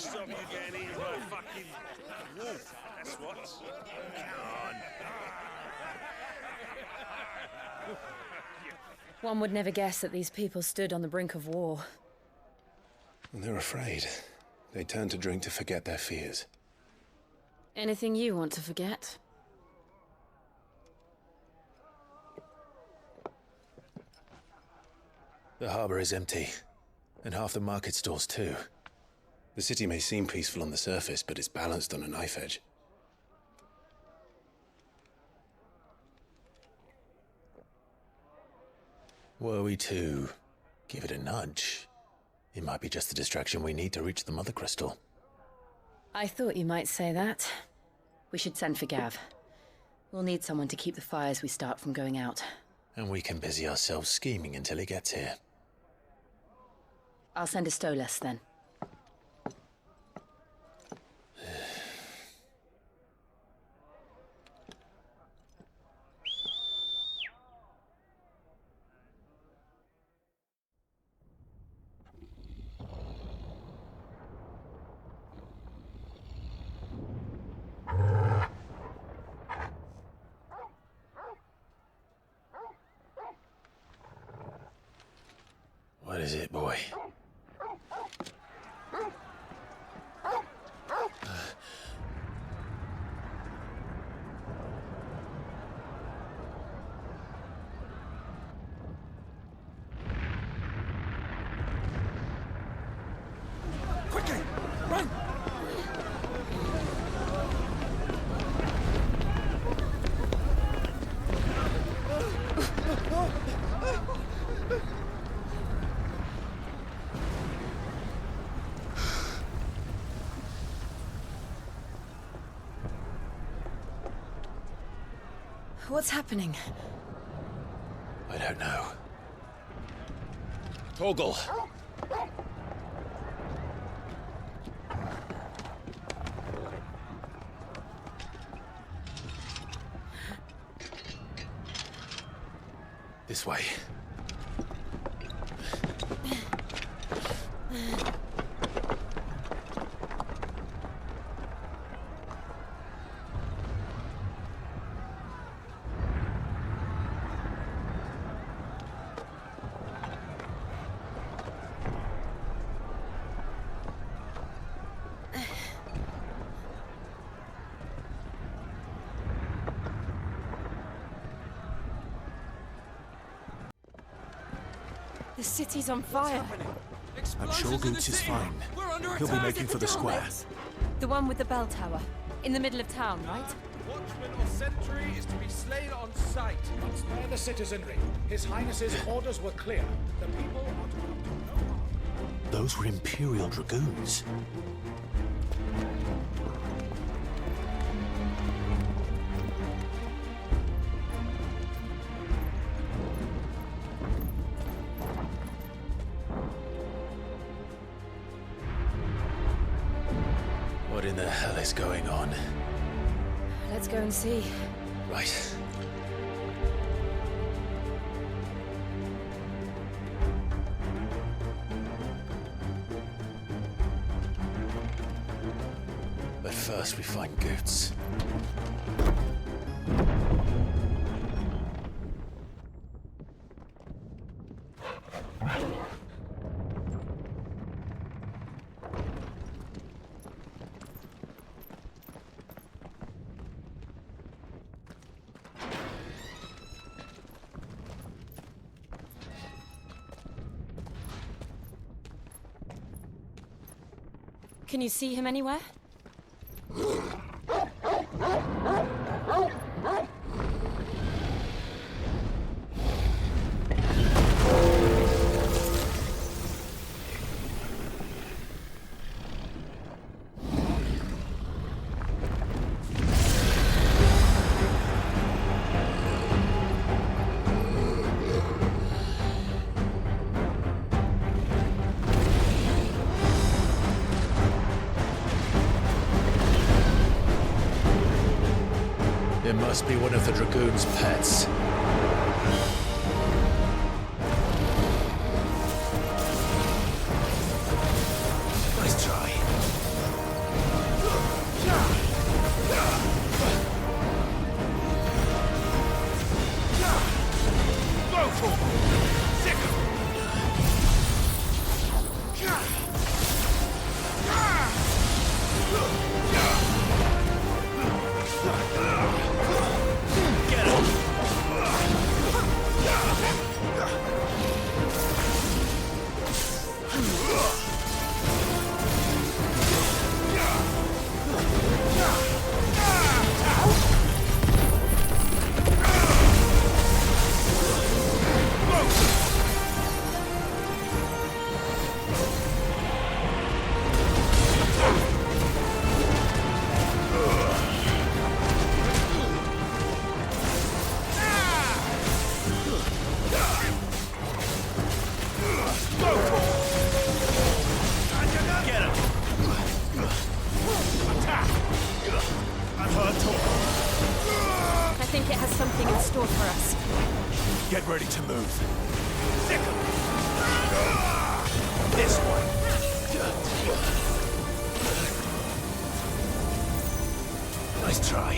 stop you getting eaten by a fucking wolf. That's what. Come on. One would never guess that these people stood on the brink of war. They're afraid. They turn to drink to forget their fears. Anything you want to forget? The harbor is empty, and half the market stalls too. The city may seem peaceful on the surface, but it's balanced on a knife edge. Were we to give it a nudge, it might be just the distraction we need to reach the Mother Crystal. I thought you might say that. We should send for Gav. We'll need someone to keep the fires we start from going out. And we can busy ourselves scheming until he gets here. I'll send a Stolas then. What is it, boy? Quickly! Run! What's happening? I don't know. Torgal! This way. The city's on fire. I'm sure Goots is fine. He'll be making for the square. The one with the bell tower. In the middle of town, right? Watchman or sentry is to be slain on sight. Spare the citizenry. His Highness's orders were clear. The people are to come to no harm. Those were Imperial Dragoons. What in the hell is going on? Let's go and see. Right. But first we find Goots. Can you see him anywhere? It must be one of the Dragoon's pets. Nice try. I think it has something in store for us. Get ready to move. This one. Nice try.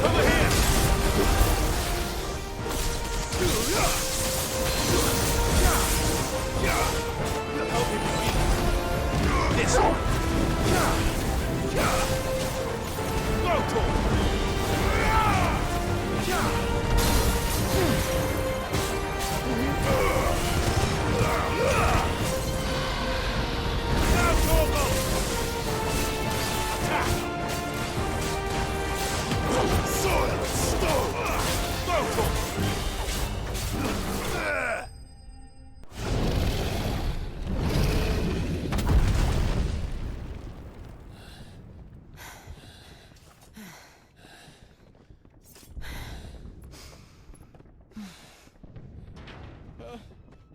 Over here! Help me. This one.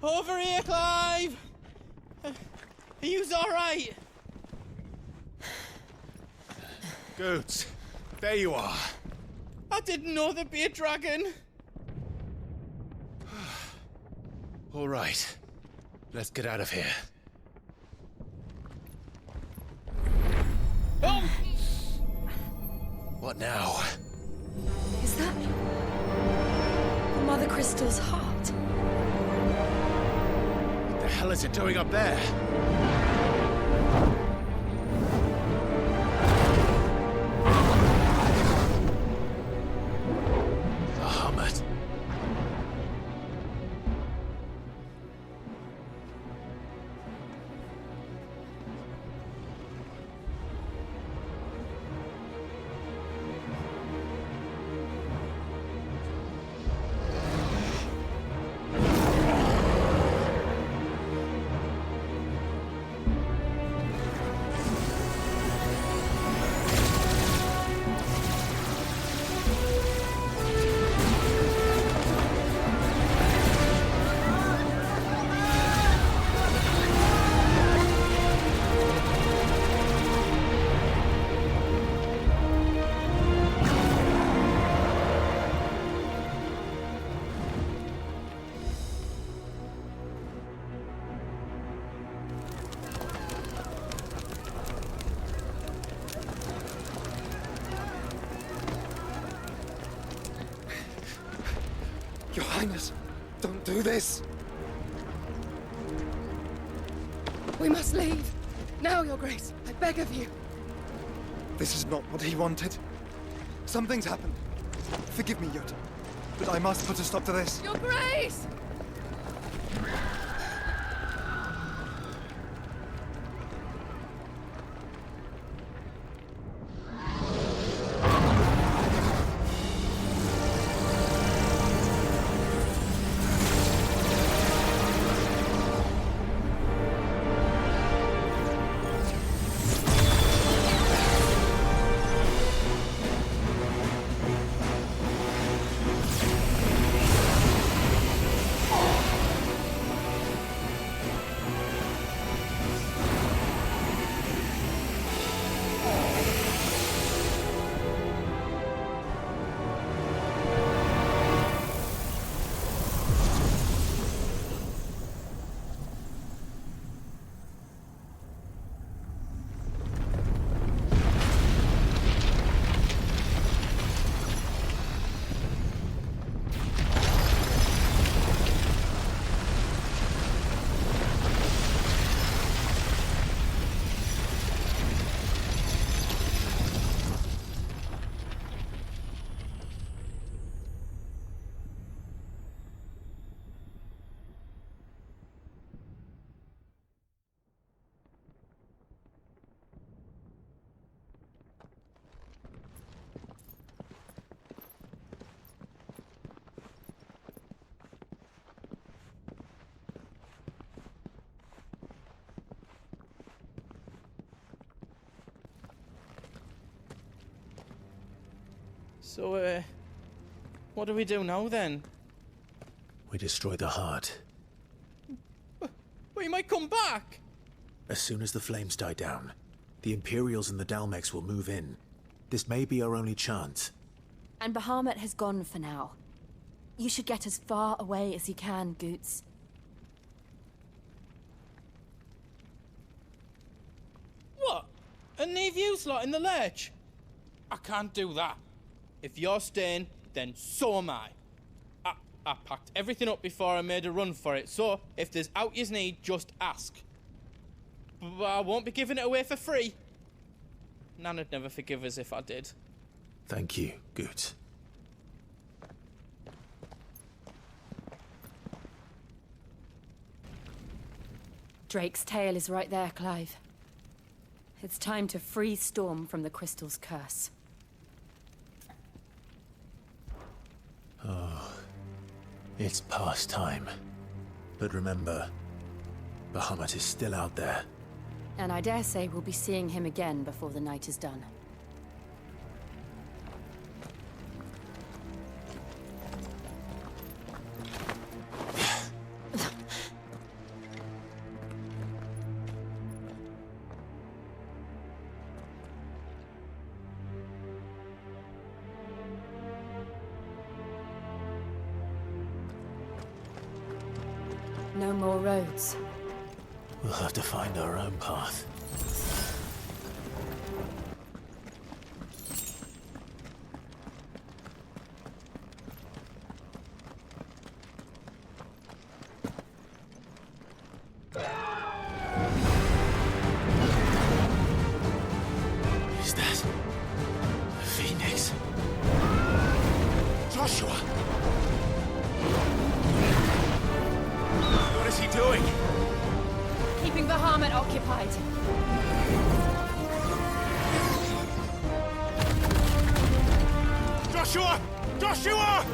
Over here, Clive! Are you alright? Goods. There you are. I didn't know there'd be a dragon. All right. Let's get out of here. Oh! What now? Is that the Mother Crystal's heart? What the hell is it doing up there? A hummet. Highness, don't do this. We must leave. Now, Your Grace. I beg of you. This is not what he wanted. Something's happened. Forgive me, Yota, but I must put a stop to this. Your Grace! So, what do we do now then? We destroy the heart. But he might come back! As soon as the flames die down, the Imperials and the Dalmex will move in. This may be our only chance. And Bahamut has gone for now. You should get as far away as you can, Goots. What? And leave you lot in the lurch? I can't do that. If you're staying, then so am I. I packed everything up before I made a run for it, so if there's out yous need, just ask. But I won't be giving it away for free. Nana'd never forgive us if I did. Thank you, Goot. Drake's tail is right there, Clive. It's time to free Storm from the Crystal's curse. Oh, it's past time. But remember, Bahamut is still out there. And I dare say we'll be seeing him again before the night is done. No more roads. We'll have to find our own path. Is that a phoenix? Joshua! What is he doing? Keeping Bahamut occupied. Joshua! Joshua!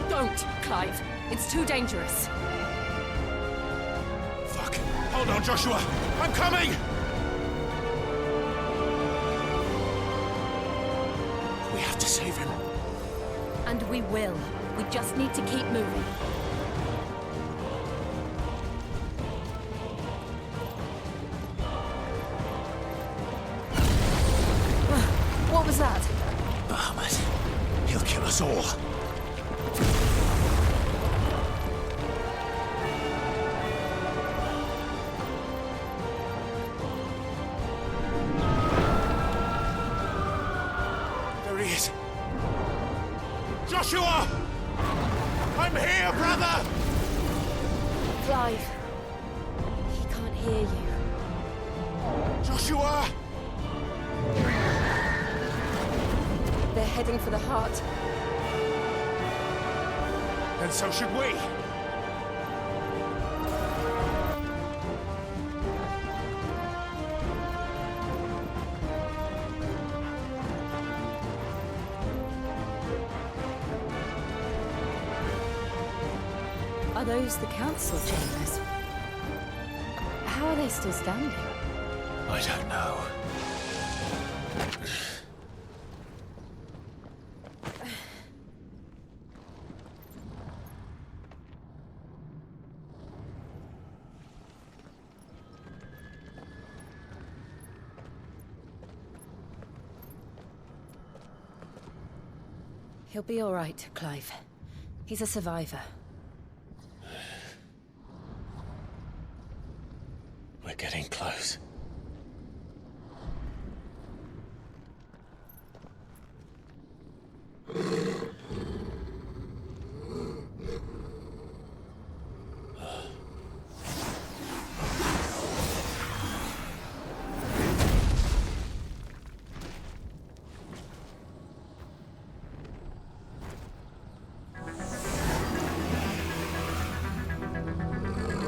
Don't, Clive. It's too dangerous. Fuck. Hold on, Joshua! I'm coming! We have to save him. And we will. We just need to keep moving. What was that? Bahamut. He'll kill us all. Joshua! I'm here, brother! Clive. He can't hear you. Joshua! They're heading for the heart. And so should we. Are those the council chambers? How are they still standing? I don't know. He'll be all right, Clive. He's a survivor. We're getting close.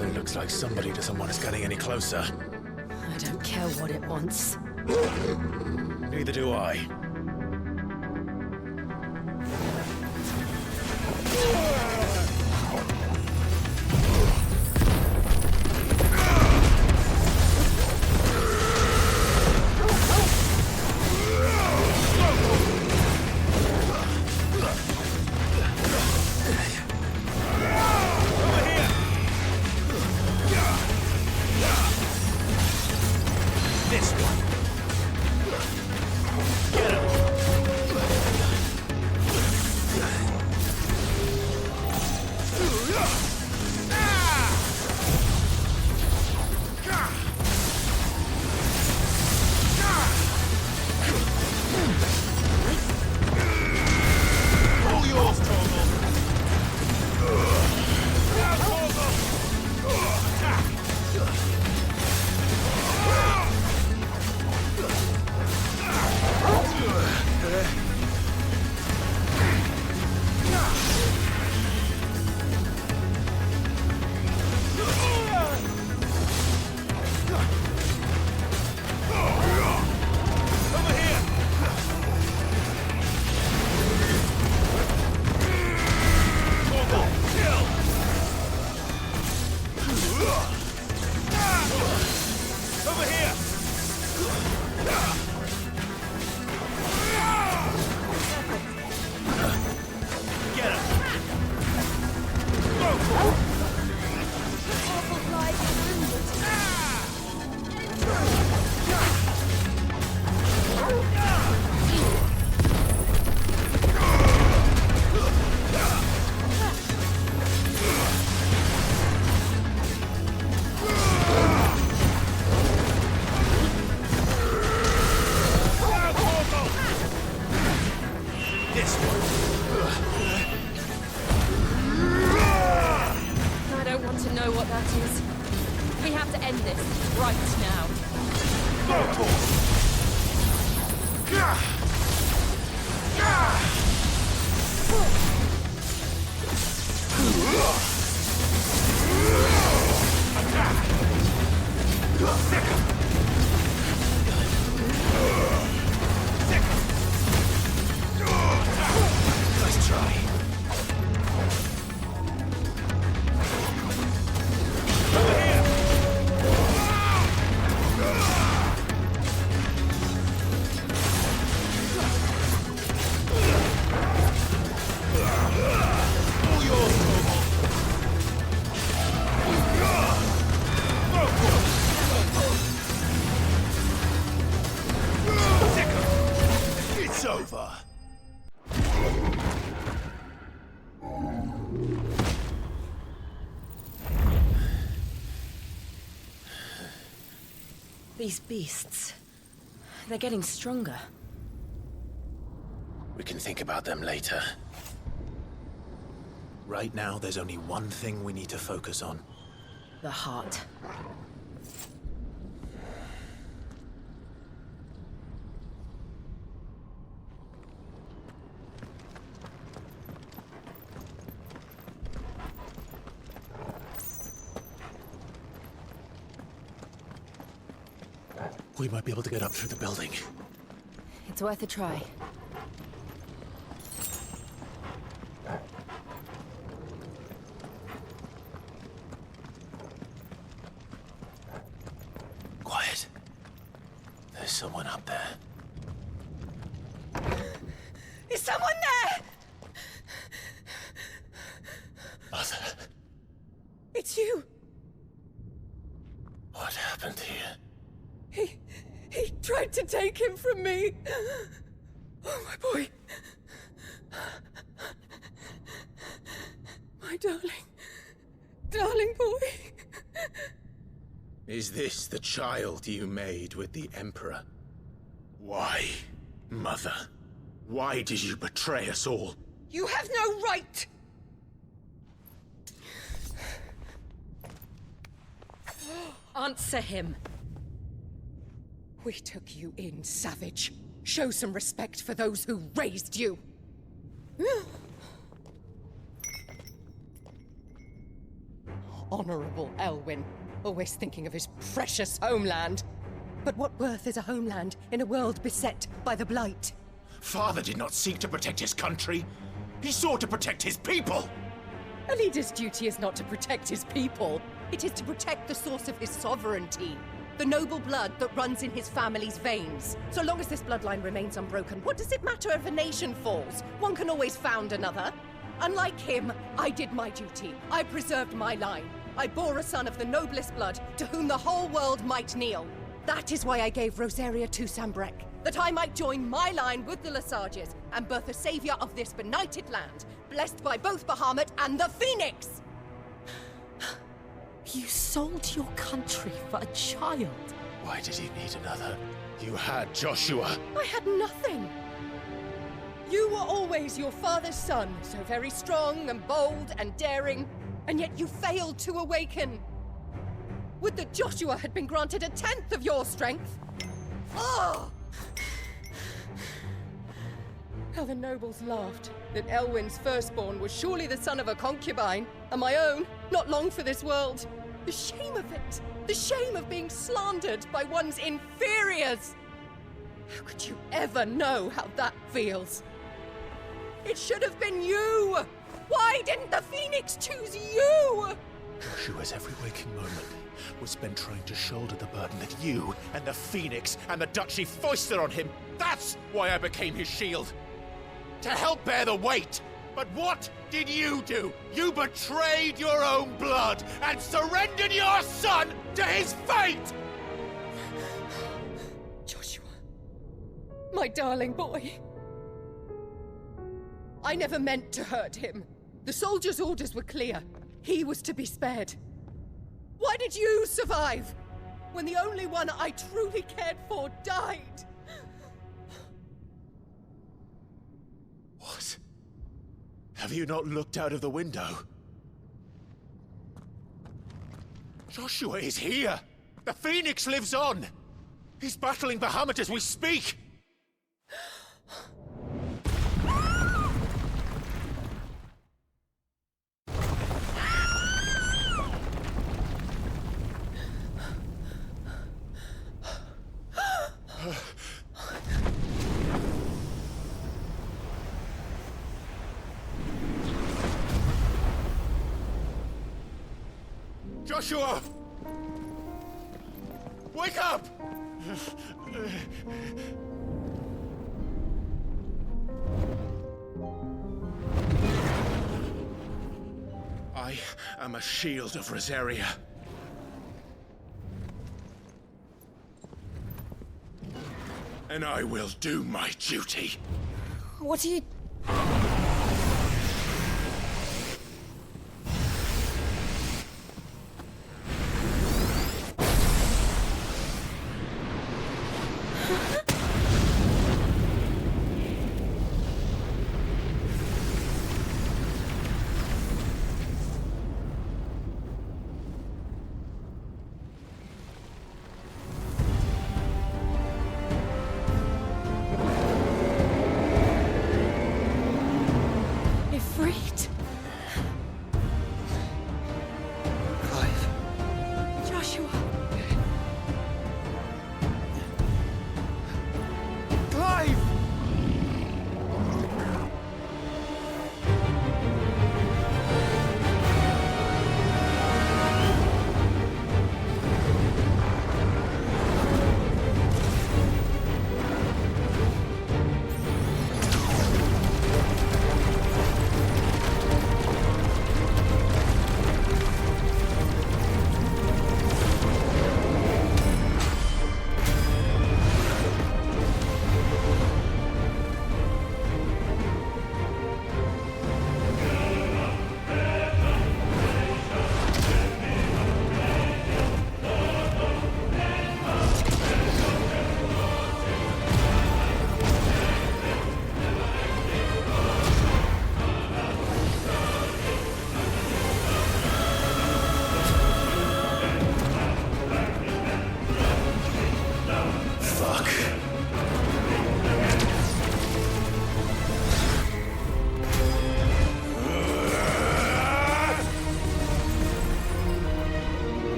It looks like somebody doesn't want us getting any closer. I don't care what it wants. Neither do I. This one. Get him. All yours, Torgal. Now, Torgal. Attack. Over here. Torgal, kill. Over here. Get him! Go! This one. I don't want to know what that is. We have to end this right now. Nice try. Over here. All yours, Torgal. It's over. These beasts... they're getting stronger. We can think about them later. Right now, there's only one thing we need to focus on. The heart. We might be able to get up through the building. It's worth a try. Quiet. There's someone up there. Is someone there? Mother, It's you. what happened here? He tried to take him from me. Oh, my boy. My darling boy. Is this the child you made with the Emperor? Why, Mother? Why did you betray us all? You have no right. Answer him. We took you in, savage. Show some respect for those who raised you. Honorable Elwyn, always thinking of his precious homeland. But what worth is a homeland in a world beset by the Blight? Father did not seek to protect his country. He sought to protect his people. A leader's duty is not to protect his people. It is to protect the source of his sovereignty. The noble blood that runs in his family's veins. So long as this bloodline remains unbroken, what does it matter if a nation falls? One can always found another. Unlike him, I did my duty. I preserved my line. I bore a son of the noblest blood, to whom the whole world might kneel. That is why I gave Rosaria to Sambrek, that I might join my line with the Lesages and birth a savior of this benighted land, blessed by both Bahamut and the Phoenix! You sold your country for a child. Why did he need another? You had Joshua. I had nothing. You were always your father's son, so very strong and bold and daring, and yet you failed to awaken. Would that Joshua had been granted 1/10 of your strength? Oh! How the nobles laughed that Elwyn's firstborn was surely the son of a concubine, and my own, not long for this world. The shame of it! The shame of being slandered by one's inferiors! How could you ever know how that feels? It should have been you! Why didn't the Phoenix choose you? Joshua's every waking moment was spent trying to shoulder the burden that you and the Phoenix and the Duchy foisted on him. That's why I became his shield. To help bear the weight. But what did you do? You betrayed your own blood and surrendered your son to his fate! Joshua, my darling boy. I never meant to hurt him. The soldiers' orders were clear. He was to be spared. Why did you survive when the only one I truly cared for died? What? Have you not looked out of the window? Joshua is here! The Phoenix lives on! He's battling Bahamut as we speak! Joshua! Wake up! I am a shield of Rosaria. And I will do my duty. What are you...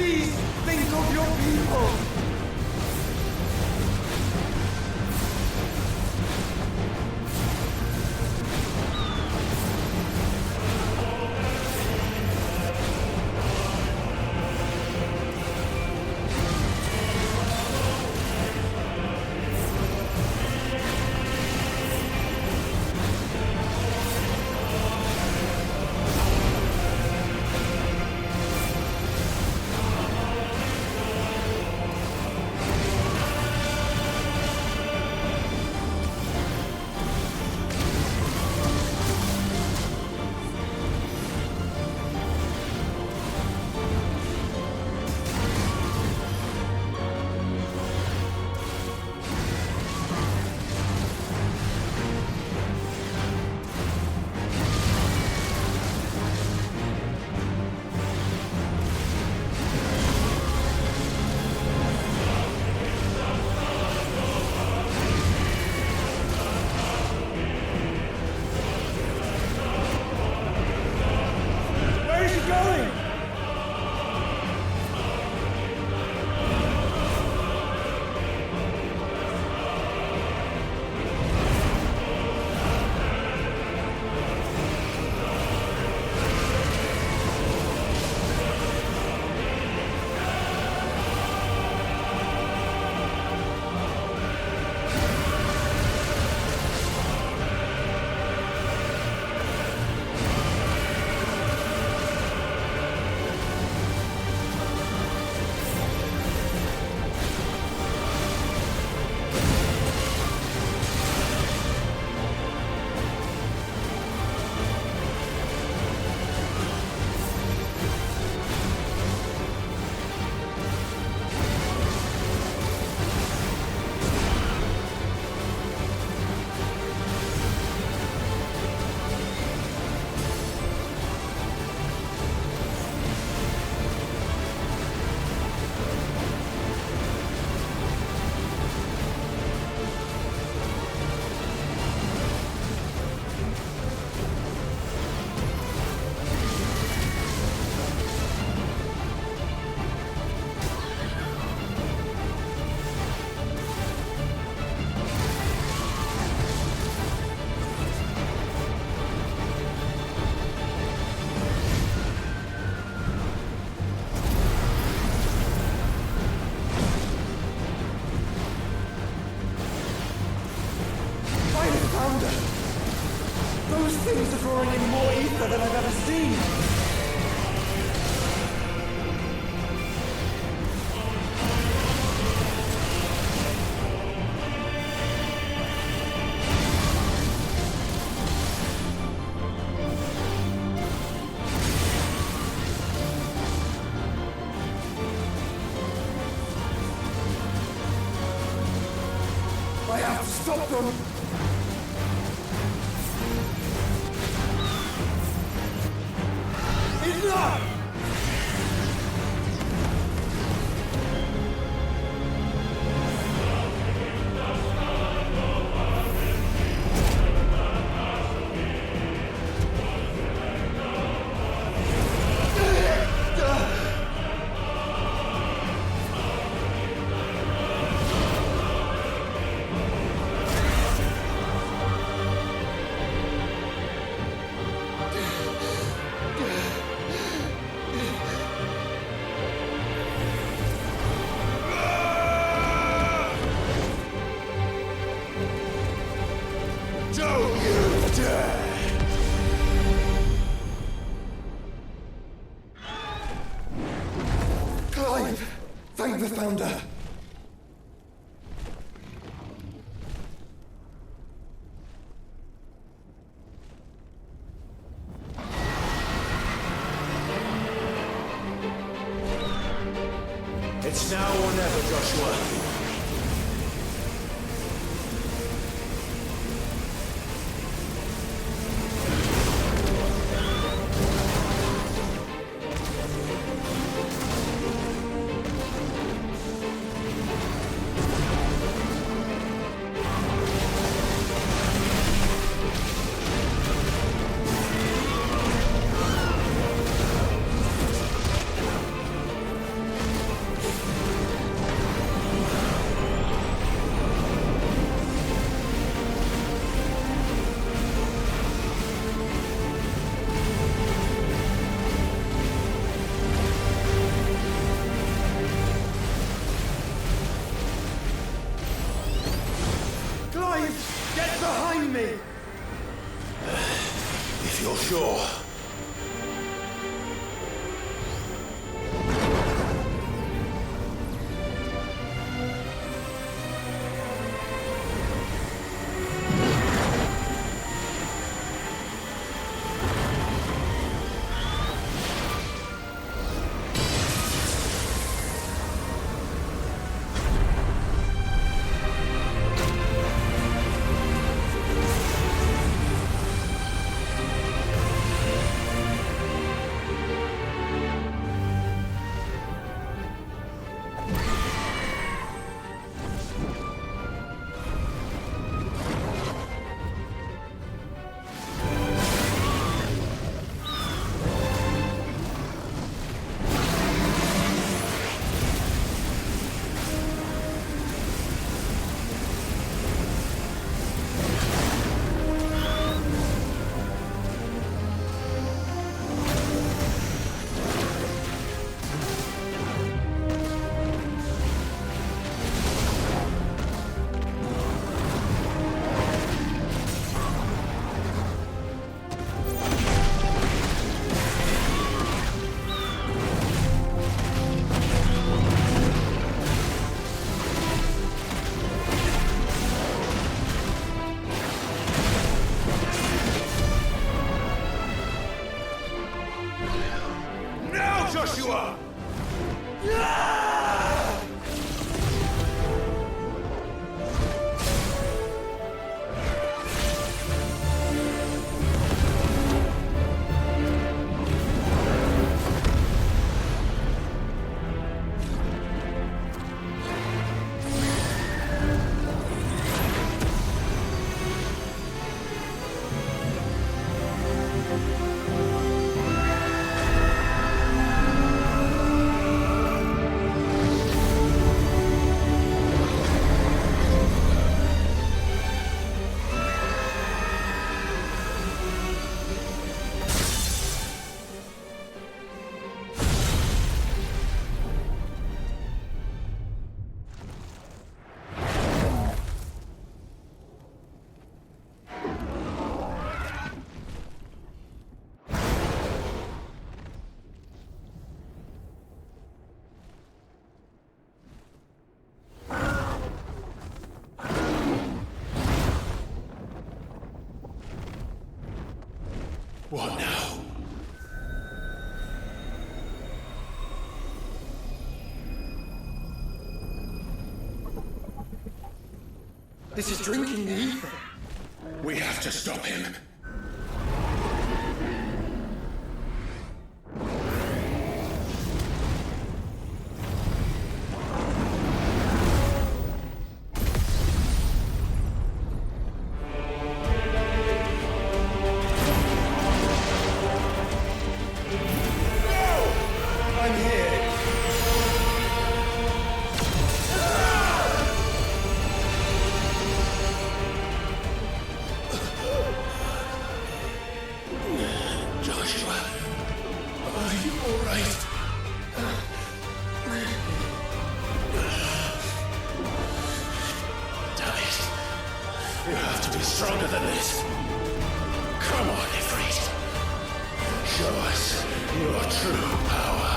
Please think of your people! Those things are drawing in more ether than I've ever seen! I have to stop them! Enough! Thank the Founder! It's now or never, Joshua. Now, Joshua! What now? This is drinking the ether. We have to stop him. Stronger than this. Come on, Ifrit. Show us your true power.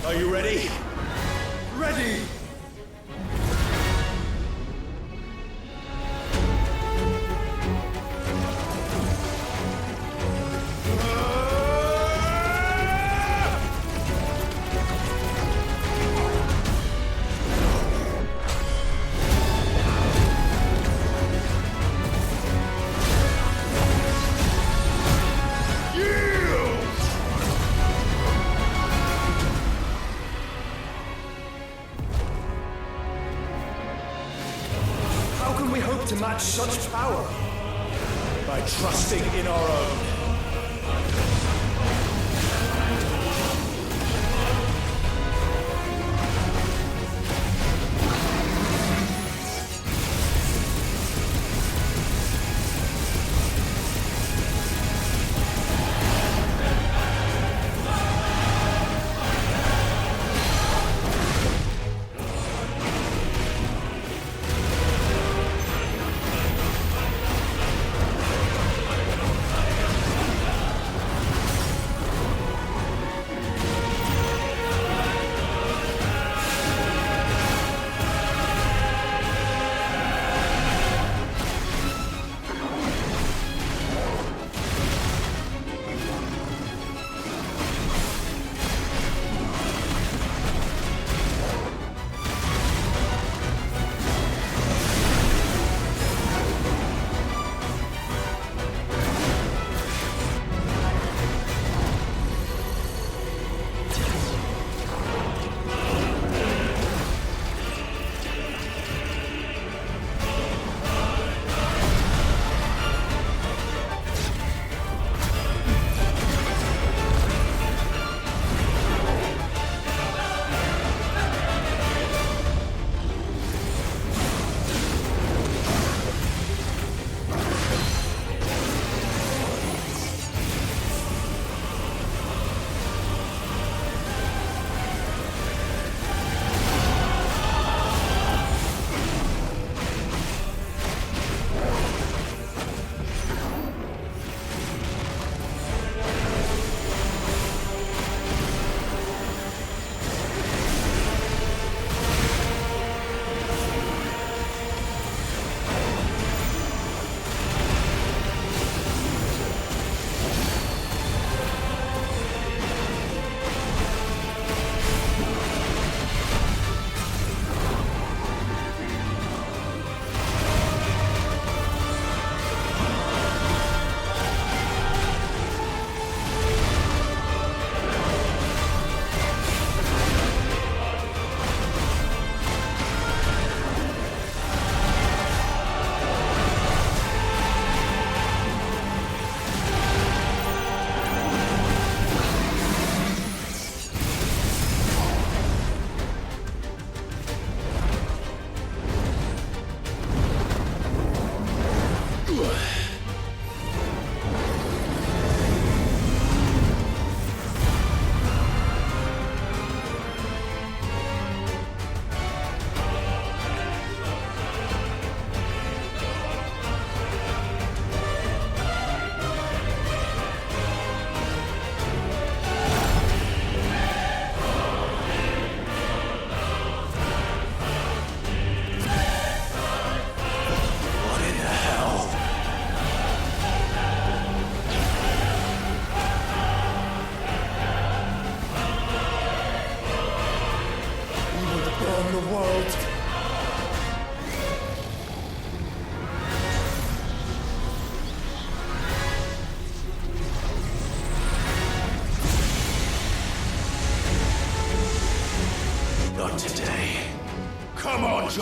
Are you ready? Ready! To match such power by trusting in our own.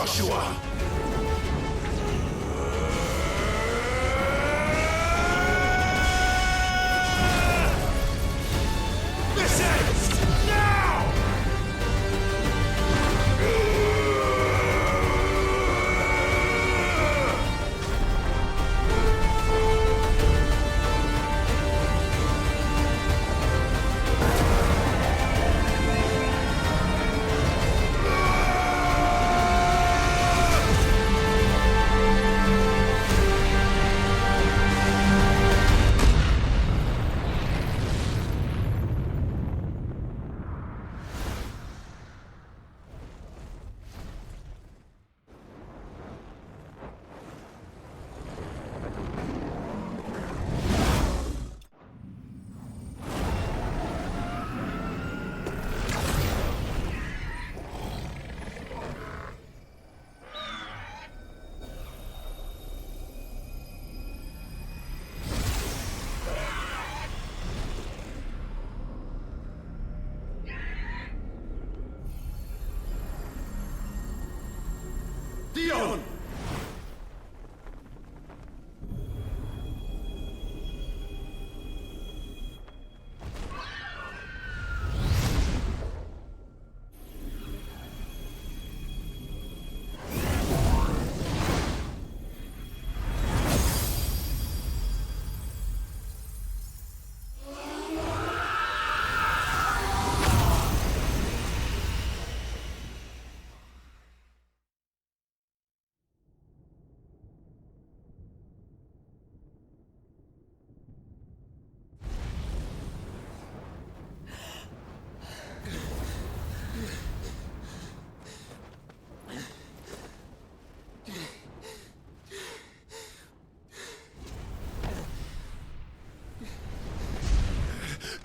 Joshua! This ends now! Dion!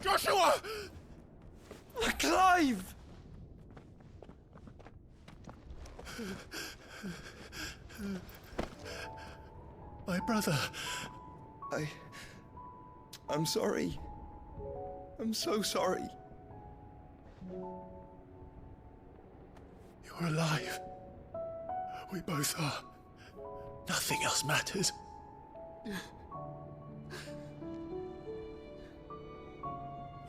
Joshua! Clive! My brother. I'm sorry. I'm so sorry. You're alive. We both are. Nothing else matters.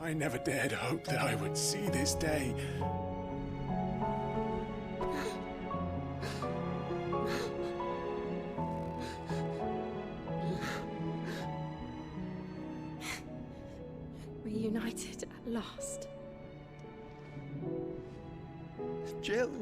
I never dared hope that I would see this day. Reunited at last. Jill.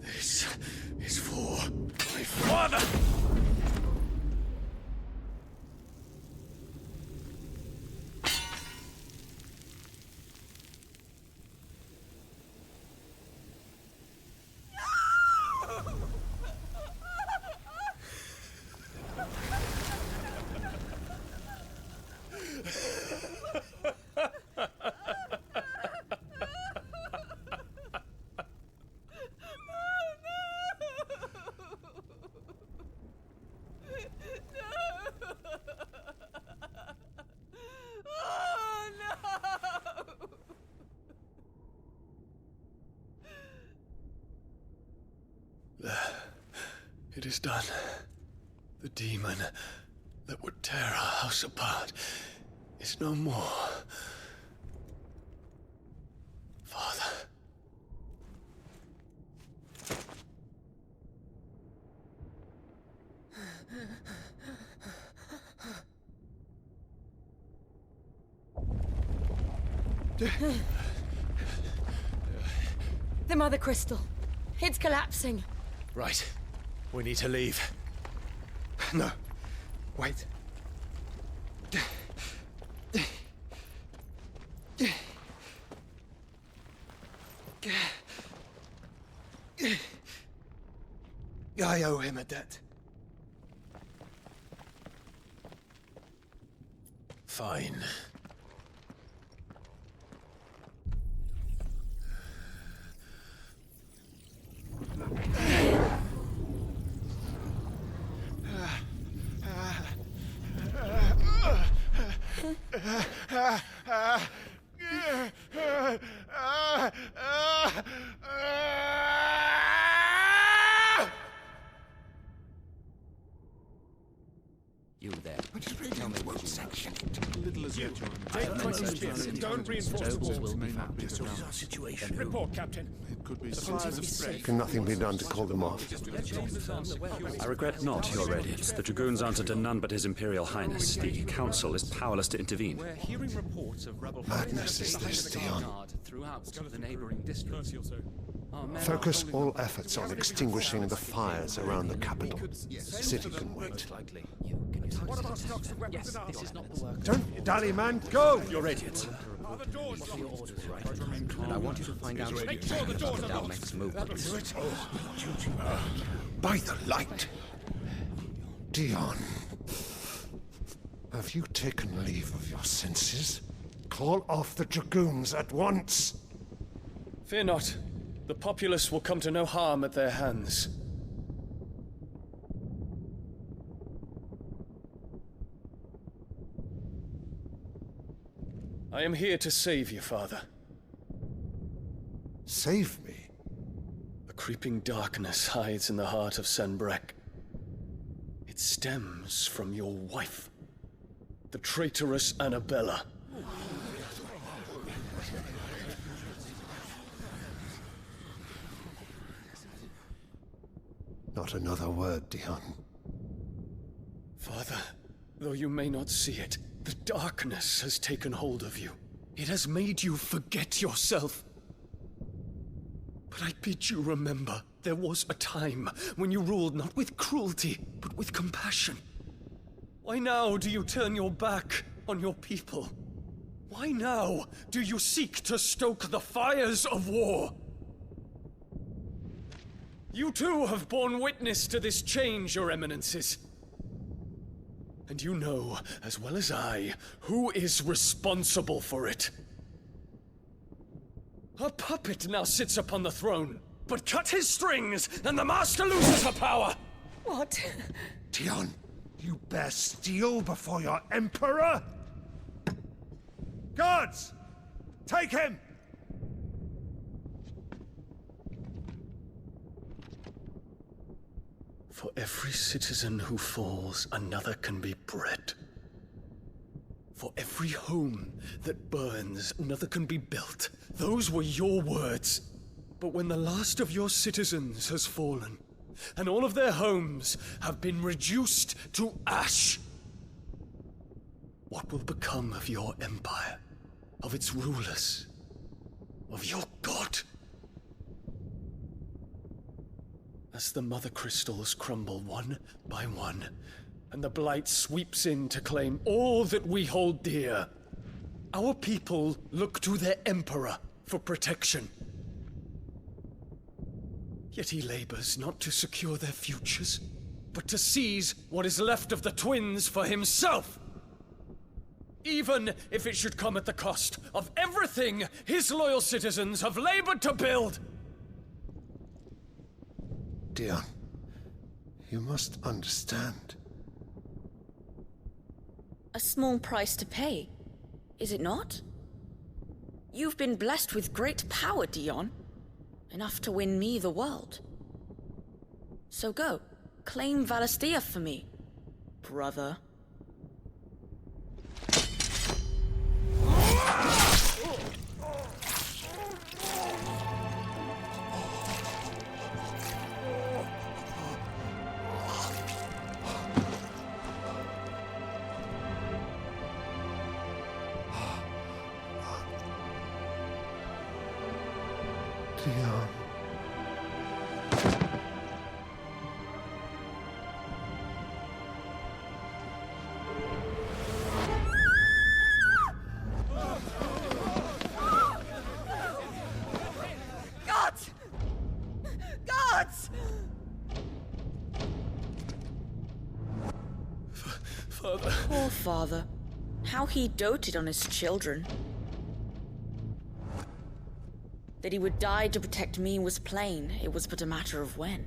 This is for my father! It is done. The demon that would tear our house apart is no more. Father. The Mother Crystal. It's collapsing. Right. We need to leave. No. Wait. owe him a debt. Fine. You there. Tell me what section. Little as yet, John. Take points. Don't reinforce the walls. May not be the Our situation. Report, Captain. It could be Can nothing be done to call them off? I regret not, Your Radiance. The Dragoons answer to none but His Imperial Highness. The Council is powerless to intervene. We're hearing reports of rebel Madness is this, Dion. throughout the neighboring districts. Focus all efforts on extinguishing the fires around the capital. The city can wait. What about stocks of weapons and armor? Don't dally, man. Go! Your Radiance. Are the doors locked? And I want you to find out Make sure the doors are our locked. next move. By the light. Dion. Have you taken leave of your senses? Call off the Dragoons at once. Fear not. The populace will come to no harm at their hands. I am here to save you, Father. Save me? A creeping darkness hides in the heart of Sanbreque. It stems from your wife, the traitorous Annabella. Not another word, Dion. Father, though you may not see it, the darkness has taken hold of you. It has made you forget yourself. But I bid you remember, there was a time when you ruled not with cruelty, but with compassion. Why now do you turn your back on your people? Why now do you seek to stoke the fires of war? You too have borne witness to this change, Your Eminences. And you know, as well as I, who is responsible for it. A puppet now sits upon the throne, but cut his strings, and the Master loses her power! What? Dion, you bear steel before your Emperor? Guards! Take him! For every citizen who falls, another can be bred. For every home that burns, another can be built. Those were your words. But when the last of your citizens has fallen, and all of their homes have been reduced to ash, what will become of your empire, of its rulers, of your god? As the mother crystals crumble one by one, and the blight sweeps in to claim all that we hold dear, our people look to their emperor for protection. Yet he labors not to secure their futures, but to seize what is left of the twins for himself. Even if it should come at the cost of everything his loyal citizens have labored to build. Dion, you must understand. A small price to pay, is it not? You've been blessed with great power, Dion. Enough to win me the world. So go, claim Valisthea for me, brother. Dion. Gods! Gods! Father. Poor father. How he doted on his children. That he would die to protect me was plain. It was but a matter of when.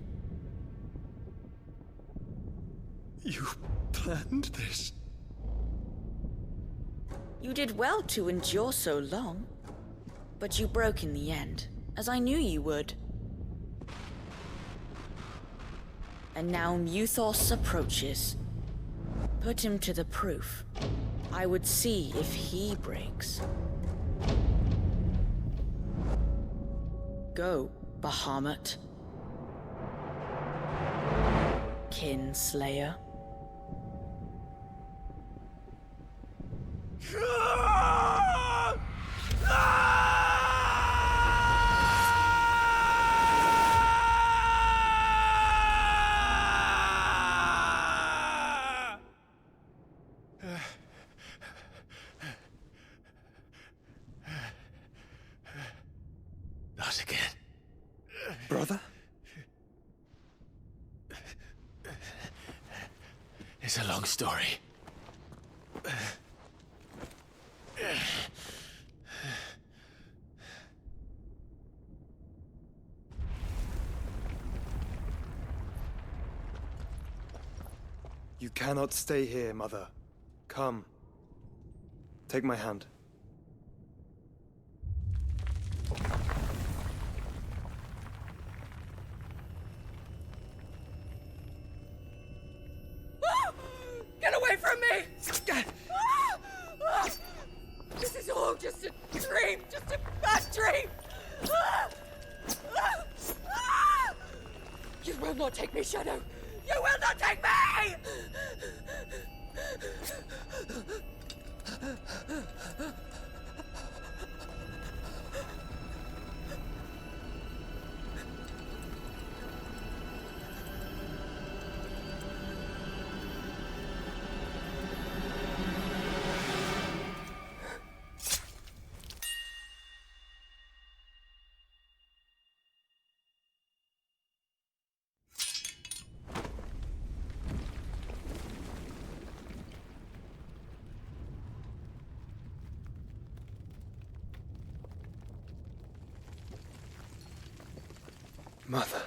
You planned this? You did well to endure so long. But you broke in the end, as I knew you would. And now Muthos approaches. Put him to the proof. I would see if he breaks. Go, Bahamut. Kinslayer. Not again. Brother? It's a long story. You cannot stay here, Mother. Come. Take my hand. Get away from me! This is all just a dream, just a bad dream! You will not take me, Shadow! You will not take me! Mother.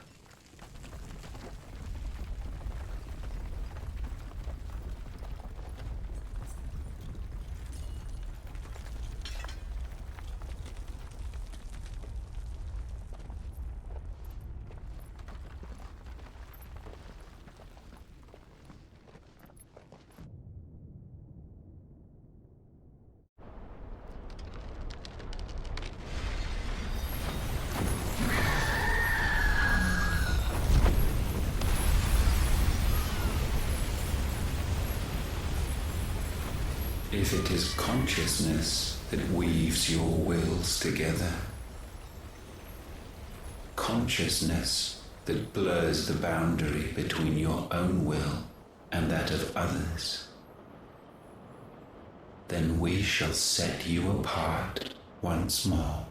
If it is consciousness that weaves your wills together, consciousness that blurs the boundary between your own will and that of others, then we shall set you apart once more.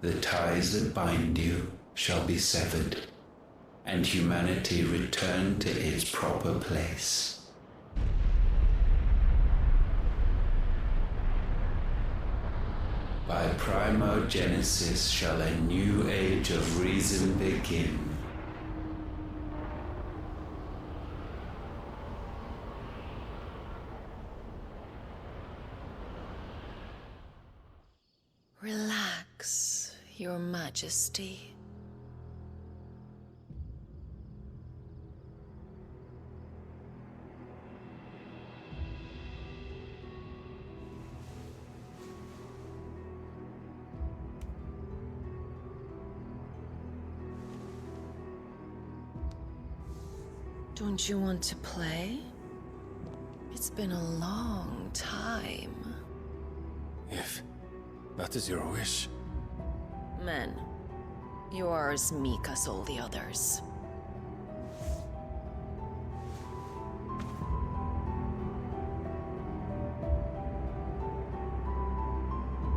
The ties that bind you shall be severed, and humanity return to its proper place. By primogenesis shall a new age of reason begin. Relax, Your Majesty. Don't you want to play? It's been a long time. If that is your wish. Men, you are as meek as all the others.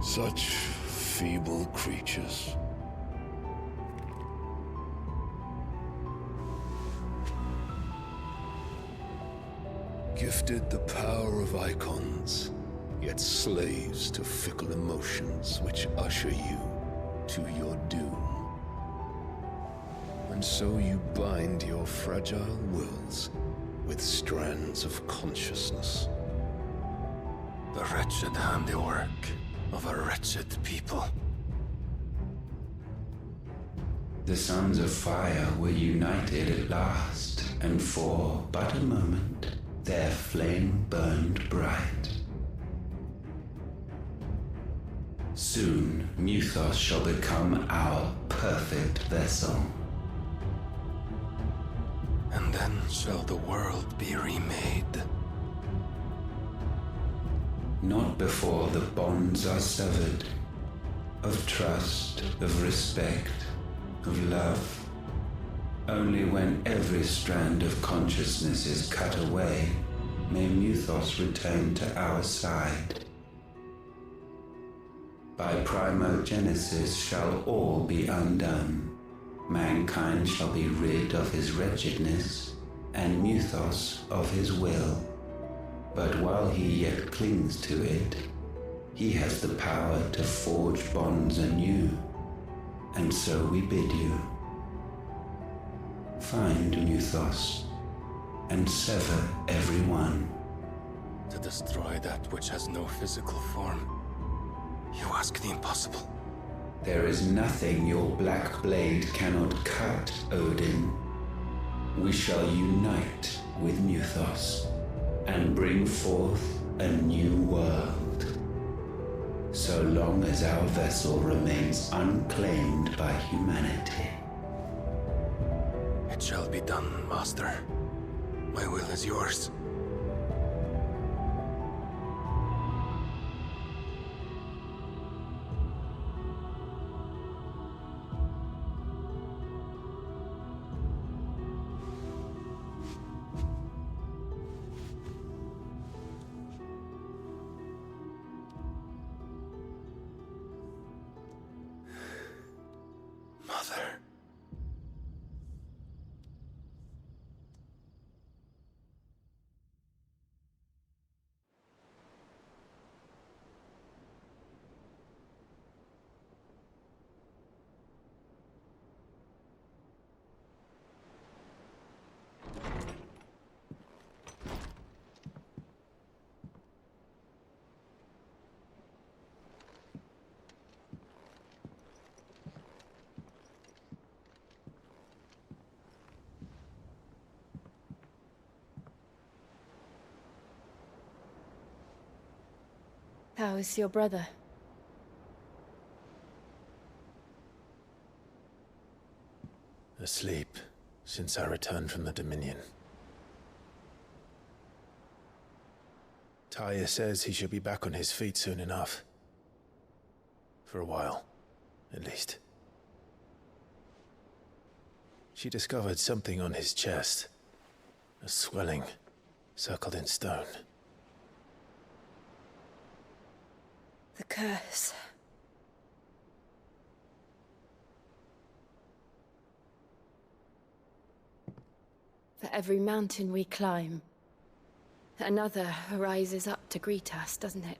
Such feeble creatures. Gifted the power of icons, yet slaves to fickle emotions which usher you to your doom. And so you bind your fragile wills with strands of consciousness. The wretched handiwork of a wretched people. The Sons of Fire were united at last, and for but a moment, their flame burned bright. Soon, Mythos shall become our perfect vessel. And then shall the world be remade. Not before the bonds are severed, of trust, of respect, of love. Only when every strand of consciousness is cut away, may Mythos return to our side. By primogenesis shall all be undone. Mankind shall be rid of his wretchedness, and Mythos of his will. But while he yet clings to it, he has the power to forge bonds anew. And so we bid you, find Mythos, and sever every one. To destroy that which has no physical form, you ask the impossible. There is nothing your black blade cannot cut, Odin. We shall unite with Mythos, and bring forth a new world. So long as our vessel remains unclaimed by humanity. It shall be done, Master. My will is yours. Mother. How is your brother? Asleep since I returned from the Dominion. Taya says he should be back on his feet soon enough. For a while, at least. She discovered something on his chest. A swelling, circled in stone. The curse. For every mountain we climb, another rises up to greet us, doesn't it?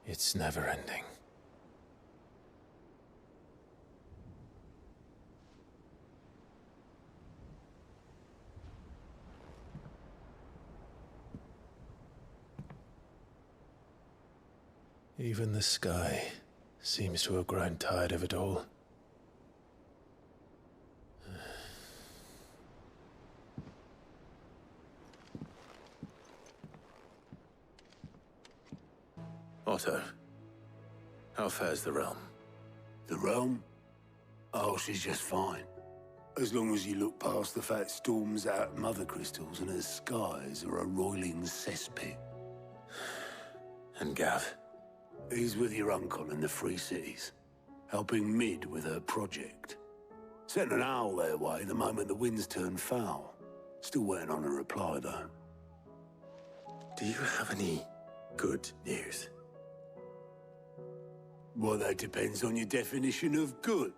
It's never ending. Even the sky seems to have grown tired of it all. Otto, how fares the realm? The realm? Oh, she's just fine. As long as you look past the fat storms out mother crystals and her skies are a roiling cesspit. And Gav? He's with your uncle in the Free Cities, helping Mid with her project. Sent an owl their way the moment the winds turned foul. Still waiting on a reply, though. Do you have any good news? Well, that depends on your definition of good.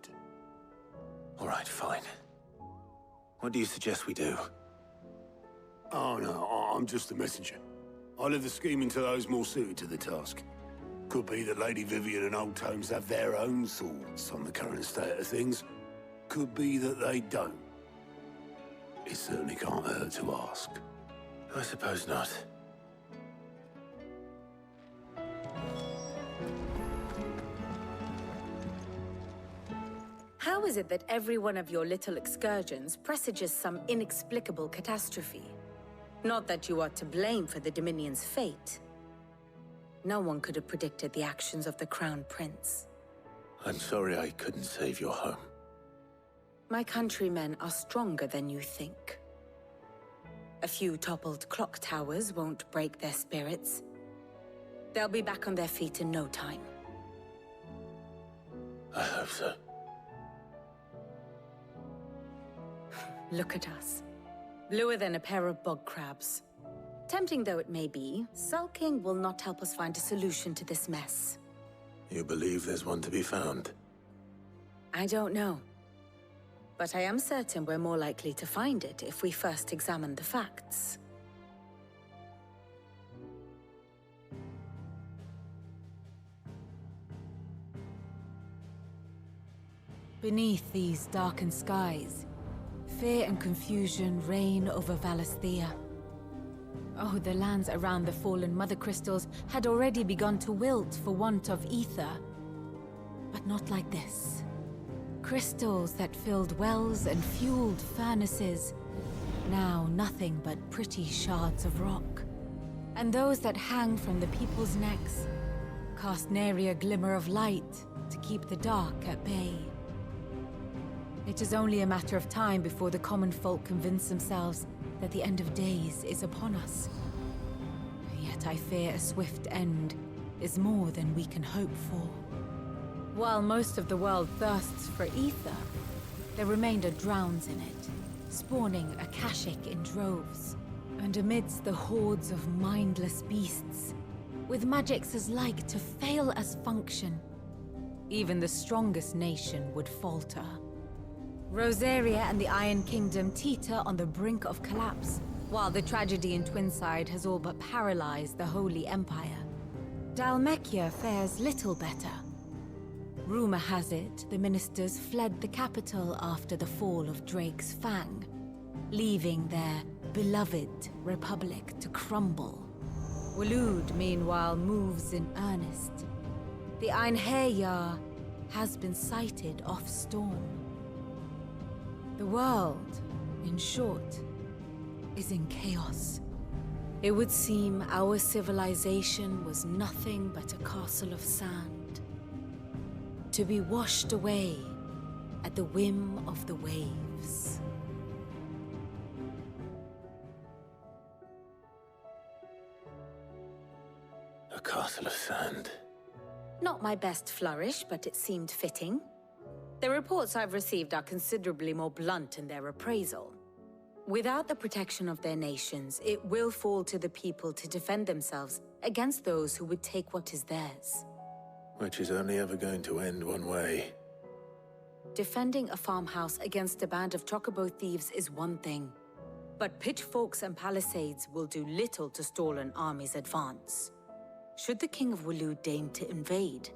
All right, fine. What do you suggest we do? Oh no, I'm just the messenger. I'll leave the scheming to those more suited to the task. Could be that Lady Vivian and Old Tomes have their own thoughts on the current state of things. Could be that they don't. It certainly can't hurt to ask. I suppose not. How is it that every one of your little excursions presages some inexplicable catastrophe? Not that you are to blame for the Dominion's fate. No one could have predicted the actions of the Crown Prince. I'm sorry I couldn't save your home. My countrymen are stronger than you think. A few toppled clock towers won't break their spirits. They'll be back on their feet in no time. I hope so. Look at us. Bluer than a pair of bog crabs. Tempting though it may be, sulking will not help us find a solution to this mess. You believe there's one to be found? I don't know. But I am certain we're more likely to find it if we first examine the facts. Beneath these darkened skies, fear and confusion reign over Valisthea. Oh, the lands around the fallen Mother Crystals had already begun to wilt for want of ether. But not like this. Crystals that filled wells and fueled furnaces, now nothing but pretty shards of rock. And those that hang from the people's necks cast nary a glimmer of light to keep the dark at bay. It is only a matter of time before the common folk convince themselves that the end of days is upon us. Yet I fear a swift end is more than we can hope for. While most of the world thirsts for ether, the remainder drowns in it, spawning Akashic in droves. And amidst the hordes of mindless beasts, with magics as like to fail as function, even the strongest nation would falter. Rosaria and the Iron Kingdom teeter on the brink of collapse, while the tragedy in Twinside has all but paralyzed the Holy Empire. Dalmekia fares little better. Rumor has it the ministers fled the capital after the fall of Drake's Fang, leaving their beloved republic to crumble. Waloed, meanwhile, moves in earnest. The Einherjar has been sighted off-storm. The world, in short, is in chaos. It would seem our civilization was nothing but a castle of sand, to be washed away at the whim of the waves. A castle of sand. Not my best flourish, but it seemed fitting. The reports I've received are considerably more blunt in their appraisal. Without the protection of their nations, it will fall to the people to defend themselves against those who would take what is theirs. Which is only ever going to end one way. Defending a farmhouse against a band of chocobo thieves is one thing, but pitchforks and palisades will do little to stall an army's advance. Should the King of Waloed deign to invade,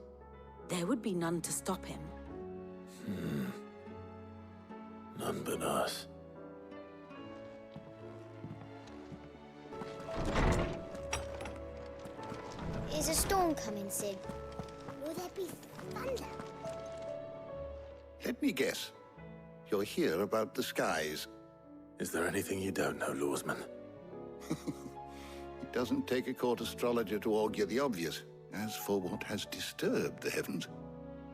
there would be none to stop him. None but us. Is a storm coming, Sid? Will there be thunder? Let me guess. You're here about the skies. Is there anything you don't know, Lawsman? It doesn't take a court astrologer to augur the obvious. As for what has disturbed the heavens,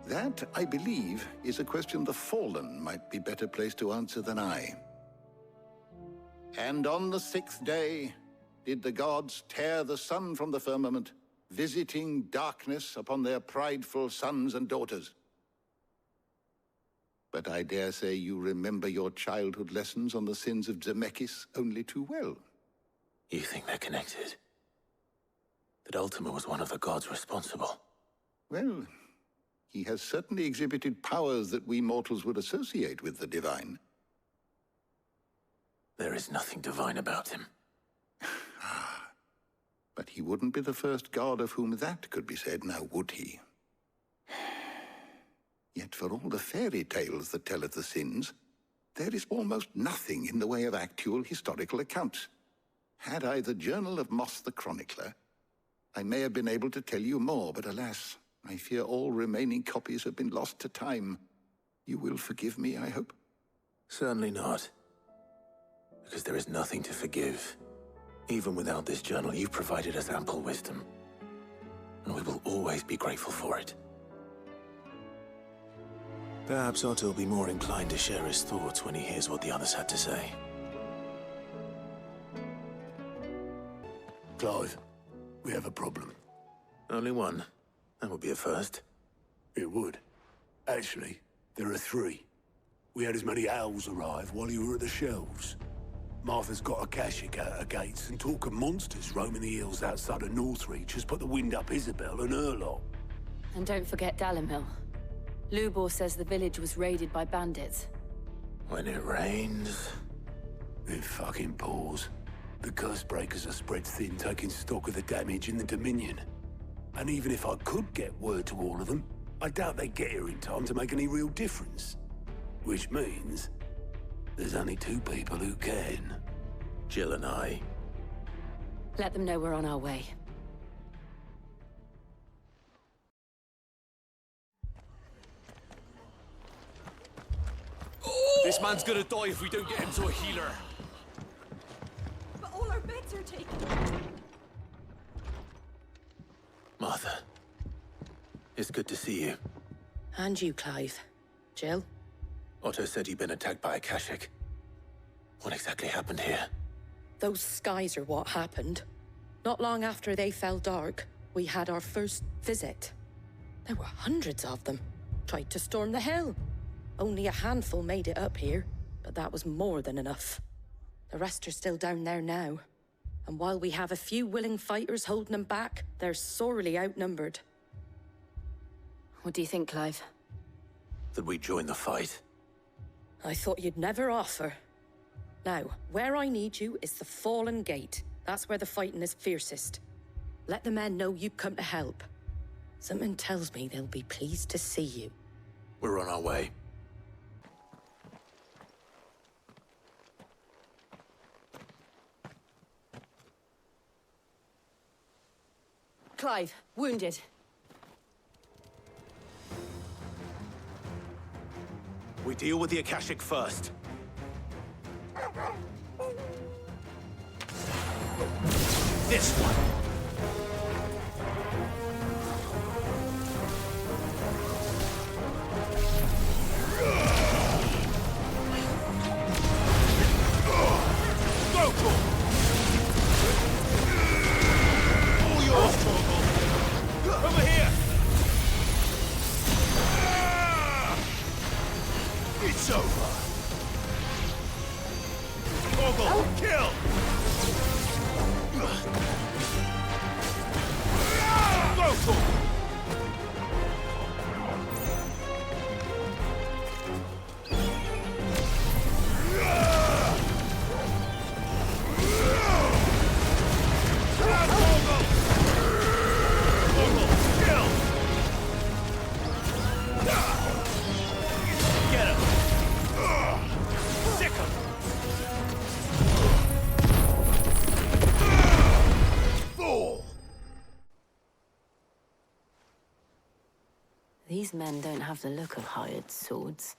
that, I believe, is a question the Fallen might be better placed to answer than I. And on the 6th day did the gods tear the sun from the firmament, visiting darkness upon their prideful sons and daughters. But I dare say you remember your childhood lessons on the sins of Zemeckis only too well. You think they're connected? That Ultima was one of the gods responsible? Well, he has certainly exhibited powers that we mortals would associate with the divine. There is nothing divine about him. But he wouldn't be the first god of whom that could be said, now would he? Yet for all the fairy tales that tell of the sins, there is almost nothing in the way of actual historical accounts. Had I the Journal of Moss the Chronicler, I may have been able to tell you more, but alas, I fear all remaining copies have been lost to time. You will forgive me, I hope? Certainly not. Because there is nothing to forgive. Even without this journal, you've provided us ample wisdom. And we will always be grateful for it. Perhaps Otto will be more inclined to share his thoughts when he hears what the others had to say. Clive, we have a problem. Only one. That would be a first. It would. Actually, there are three. We had as many owls arrive while you were at the shelves. Martha's got a Akashic at her gates, and talk of monsters roaming the hills outside of Northreach has put the wind up Isabel and her lot. And don't forget Dalimil. Lubor says the village was raided by bandits. When it rains... It fucking pours. The curse breakers are spread thin, taking stock of the damage in the Dominion. And even if I could get word to all of them, I doubt they'd get here in time to make any real difference. Which means... there's only two people who can. Jill and I. Let them know we're on our way. This man's gonna die if we don't get him to a healer. But all our beds are taken. Martha. It's good to see you. And you, Clive. Jill? Otto said you'd been attacked by Akashic. What exactly happened here? Those skies are what happened. Not long after they fell dark, we had our first visit. There were hundreds of them. Tried to storm the hill. Only a handful made it up here, but that was more than enough. The rest are still down there now. And while we have a few willing fighters holding them back, they're sorely outnumbered. What do you think, Clive? That we join the fight? I thought you'd never offer. Now, where I need you is the Fallen Gate. That's where the fighting is fiercest. Let the men know you've come to help. Something tells me they'll be pleased to see you. We're on our way. Clive, wounded. We deal with the Akashic first. This one. Go, Paul! All yours, Torgal! Over here! It's over! Torgal, kill! Go, Torgal! These men don't have the look of hired swords.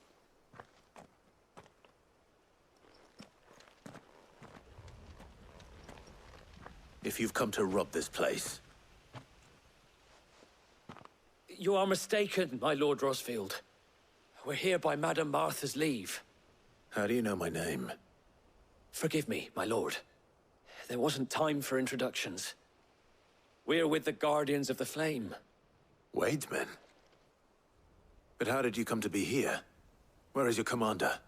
If you've come to rob this place... You are mistaken, my Lord Rosfield. We're here by Madame Martha's leave. How do you know my name? Forgive me, my lord. There wasn't time for introductions. We're with the Guardians of the Flame. Wade's men? But how did you come to be here? Where is your commander?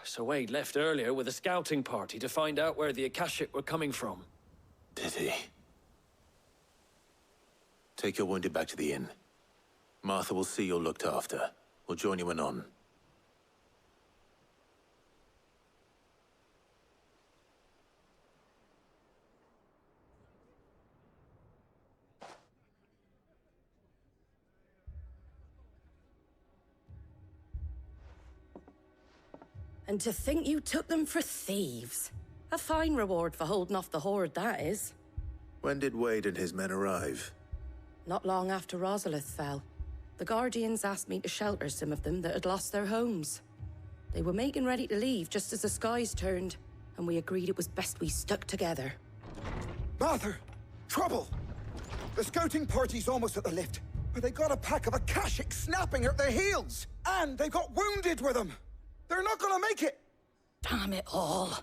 Sir Wade left earlier with a scouting party to find out where the Akashic were coming from. Did he? Take your wounded back to the inn. Martha will see you're looked after. We'll join you anon. And to think you took them for thieves. A fine reward for holding off the horde, that is. When did Wade and his men arrive? Not long after Rosalith fell. The Guardians asked me to shelter some of them that had lost their homes. They were making ready to leave just as the skies turned, and we agreed it was best we stuck together. Martha! Trouble! The scouting party's almost at the lift, but they got a pack of Akashics snapping at their heels! And they got wounded with them! They're not gonna make it! Damn it all.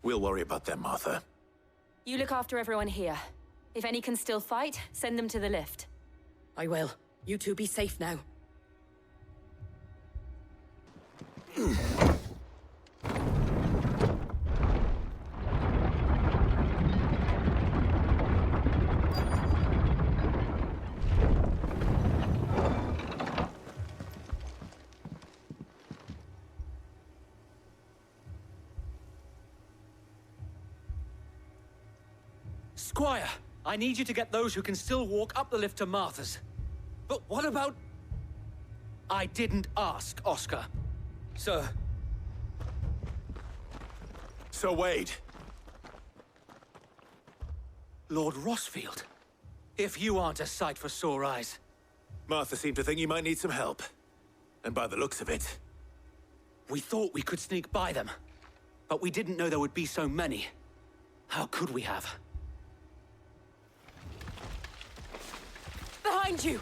We'll worry about them, Martha. You look after everyone here. If any can still fight, send them to the lift. I will. You two be safe now. Squire, I need you to get those who can still walk up the lift to Martha's. But what about... I didn't ask, Oscar. Sir. Sir Wade. Lord Rossfield. If you aren't a sight for sore eyes. Martha seemed to think you might need some help. And by the looks of it... We thought we could sneak by them. But we didn't know there would be so many. How could we have? Behind you!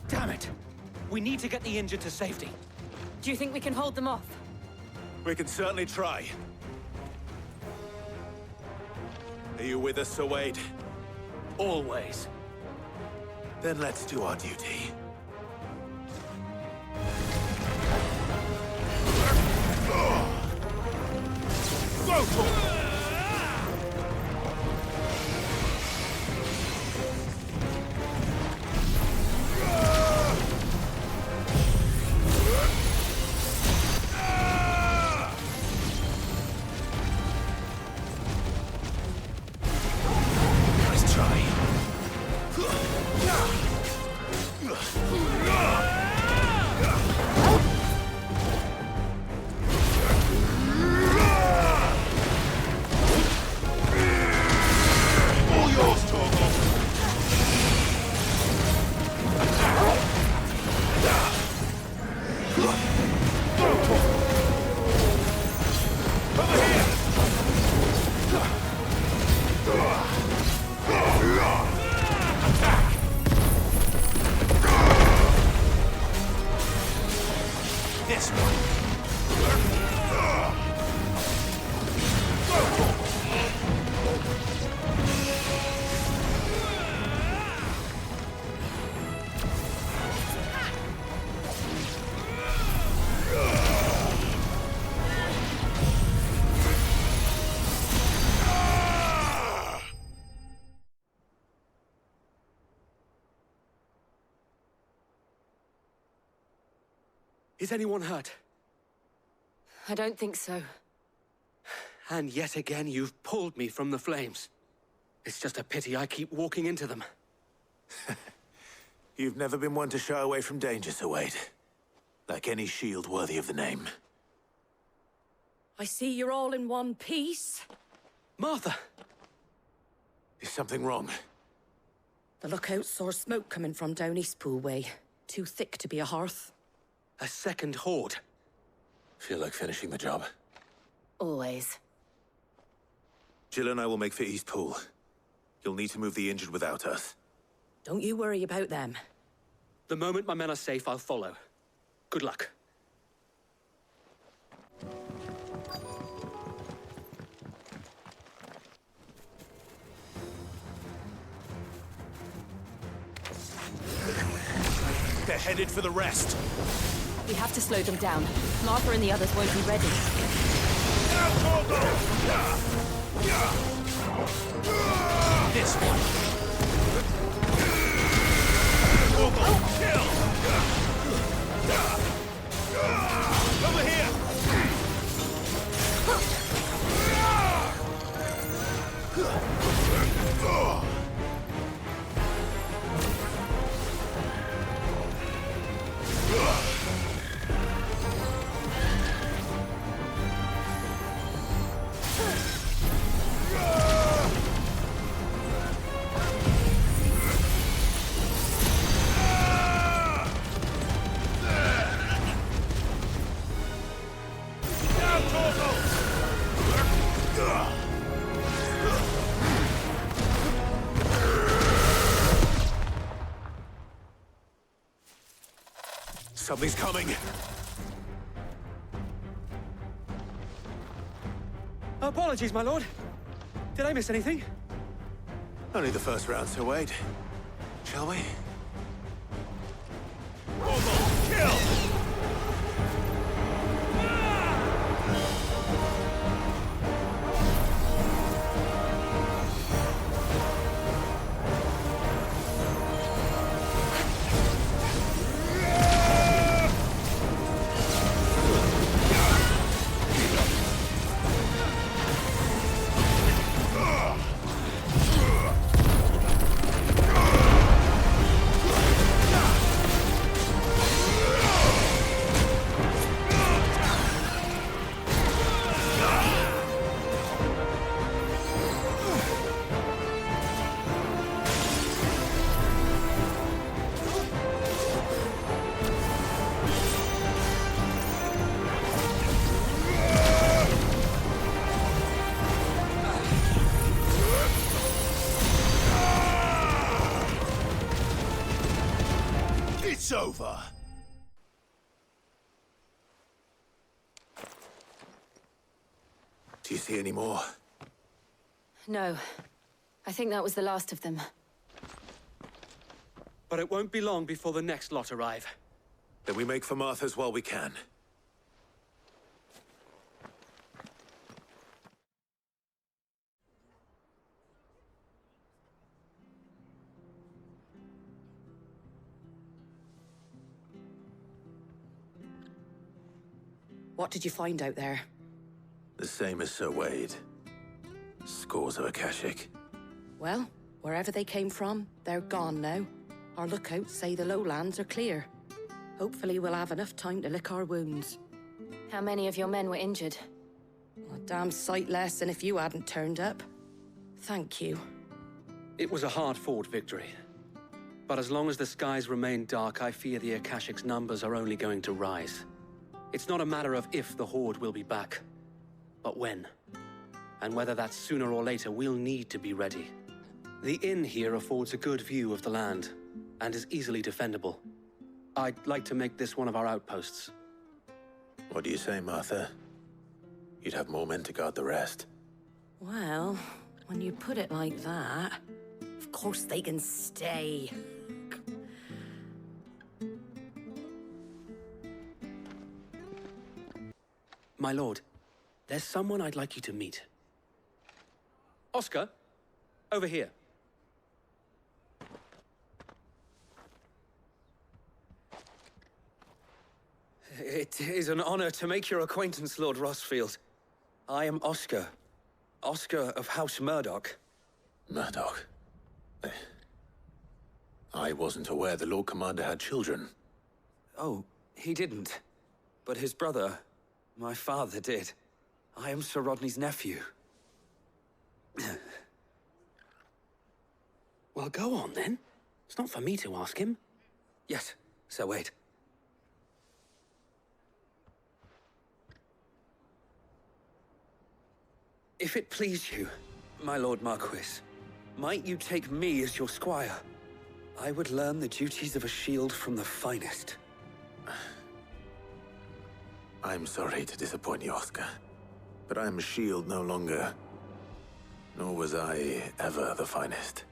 Damn it! We need to get the injured to safety. Do you think we can hold them off? We can certainly try. Are you with us, Sir Wade? Always. Then let's do our duty. Go for it! Is anyone hurt? I don't think so. And yet again, you've pulled me from the flames. It's just a pity I keep walking into them. You've never been one to shy away from danger, Sir Wade. Like any shield worthy of the name. I see you're all in one piece. Martha! Is something wrong? The lookout saw smoke coming from down Eastpool way. Too thick to be a hearth. A second horde. Feel like finishing the job? Always. Jill and I will make for Eastpool. You'll need to move the injured without us. Don't you worry about them. The moment my men are safe, I'll follow. Good luck. They're headed for the rest. We have to slow them down. Martha and the others won't be ready. This one. Kill! Over here! Something's coming! Apologies, my lord. Did I miss anything? Only the first round, so wait. Shall we? Kill! It's over! Do you see any more? No. I think that was the last of them. But it won't be long before the next lot arrive. Then we make for Martha's while we can. What did you find out there? The same as Sir Wade. Scores of Akashic. Well, wherever they came from, they're gone now. Our lookouts say the lowlands are clear. Hopefully we'll have enough time to lick our wounds. How many of your men were injured? A damn sight less than if you hadn't turned up. Thank you. It was a hard-fought victory. But as long as the skies remain dark, I fear the Akashic's numbers are only going to rise. It's not a matter of if the Horde will be back, but when. And whether that's sooner or later, we'll need to be ready. The inn here affords a good view of the land, and is easily defendable. I'd like to make this one of our outposts. What do you say, Martha? You'd have more men to guard the rest. Well, when you put it like that, of course they can stay. My lord, there's someone I'd like you to meet. Oscar, over here. It is an honor to make your acquaintance, Lord Rossfield. I am Oscar. Oscar of House Murdoch. Murdoch? I wasn't aware the Lord Commander had children. Oh, he didn't. But his brother, my father, did. I am Sir Rodney's nephew. Well, go on, then. It's not for me to ask him. Yes, Sir Wade. If it please you, my Lord Marquis, might you take me as your squire? I would learn the duties of a shield from the finest. I'm sorry to disappoint you, Oscar, but I'm a shield no longer. Nor was I ever the finest.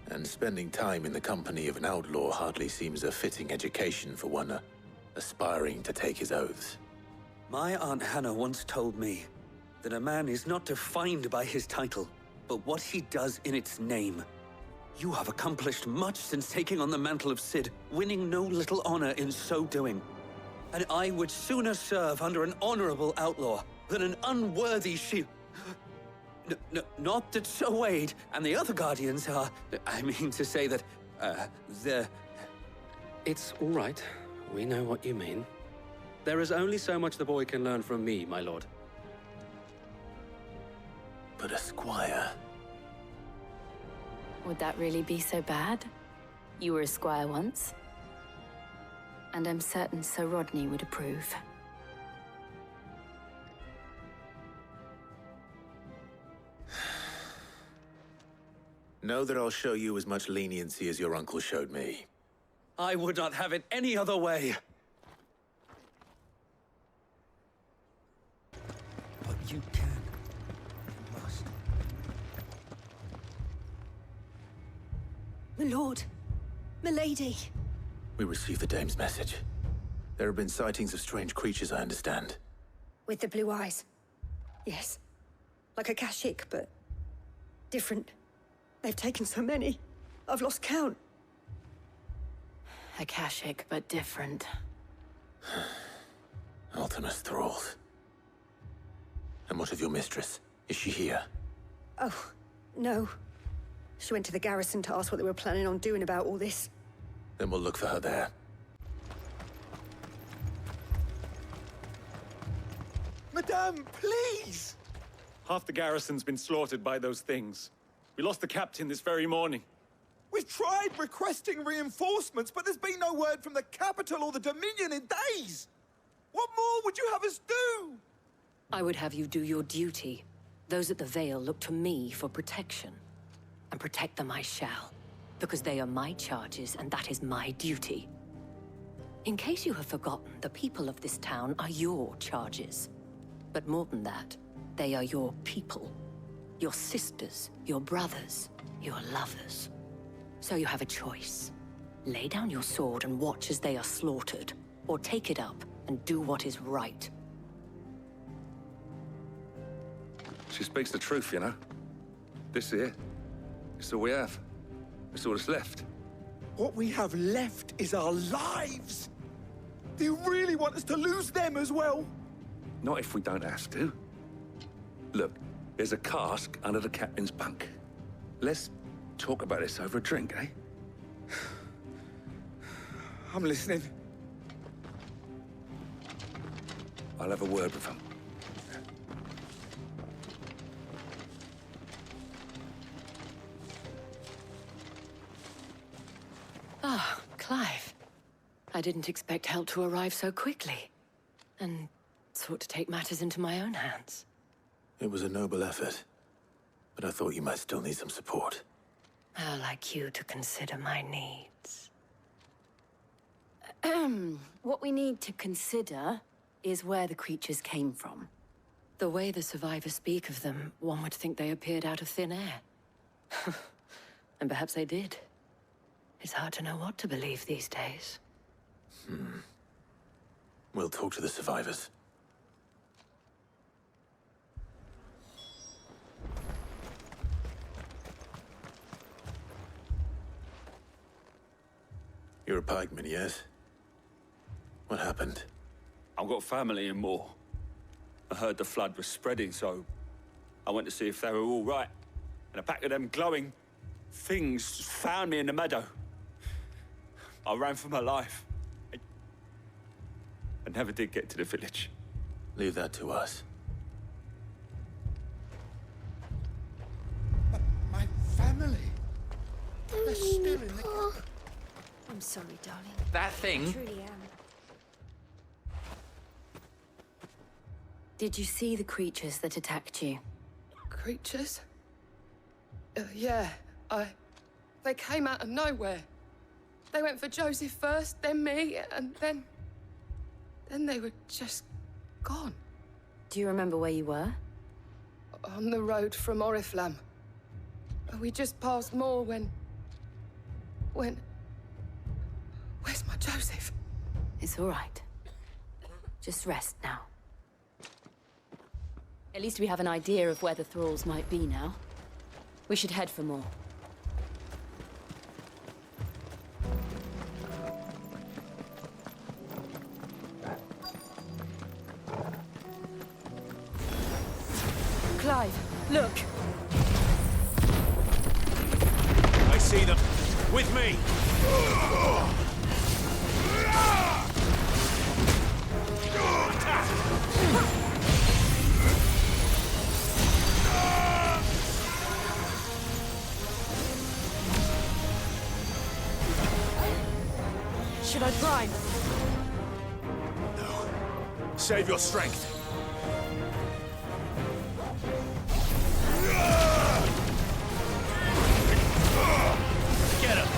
And spending time in the company of an outlaw hardly seems a fitting education for one aspiring to take his oaths. My Aunt Hannah once told me that a man is not defined by his title, but what he does in its name. You have accomplished much since taking on the mantle of Cid, winning no little honor in so doing. And I would sooner serve under an honorable outlaw than an unworthy shield. Not that Sir Wade and the other Guardians are... I mean to say that, they're... It's all right. We know what you mean. There is only so much the boy can learn from me, my lord. But a squire... Would that really be so bad? You were a squire once. And I'm certain Sir Rodney would approve. Know that I'll show you as much leniency as your uncle showed me. I would not have it any other way. You can. You must. My lord. Milady. We received the dame's message. There have been sightings of strange creatures, I understand. With the blue eyes. Yes. Like a Kashik, but different. They've taken so many. I've lost count. Akashic, but different. Ultimus thralls. And what of your mistress? Is she here? Oh, no. She went to the garrison to ask what they were planning on doing about all this. Then we'll look for her there. Madame, please! Half the garrison's been slaughtered by those things. We lost the captain this very morning. We've tried requesting reinforcements, but there's been no word from the capital or the Dominion in days! What more would you have us do? I would have you do your duty. Those at the Vale look to me for protection. And protect them I shall. Because they are my charges, and that is my duty. In case you have forgotten, the people of this town are your charges. But more than that, they are your people. Your sisters, your brothers, your lovers. So you have a choice. Lay down your sword and watch as they are slaughtered, or take it up and do what is right. She speaks the truth, you know. This here, it's all we have. It's all that's left. What we have left is our lives! Do you really want us to lose them as well? Not if we don't have to. Look, there's a cask under the captain's bunk. Let's talk about this over a drink, eh? I'm listening. I'll have a word with him. Ah, Clive. I didn't expect help to arrive so quickly. And sought to take matters into my own hands. It was a noble effort, but I thought you might still need some support. How like you to consider my needs. What we need to consider is where the creatures came from. The way the survivors speak of them, one would think they appeared out of thin air. And perhaps they did. It's hard to know what to believe these days. We'll talk to the survivors. You're a pikeman, yes? What happened? I've got family in Moor. I heard the flood was spreading, so I went to see if they were all right. And a pack of them glowing things found me in the meadow. I ran for my life. I never did get to the village. Leave that to us. My family? They're still in the... I'm sorry, darling. That thing? I truly am. Did you see the creatures that attacked you? Creatures? Yeah, they came out of nowhere. They went for Joseph first, then me, and then they were just gone. Do you remember where you were? On the road from Oriflamme. We just passed Moor when... Where's my Joseph? It's all right. Just rest now. At least we have an idea of where the thralls might be now. We should head for more. Clive, look! I see them. With me! Should I prime? No. Save your strength. Get him!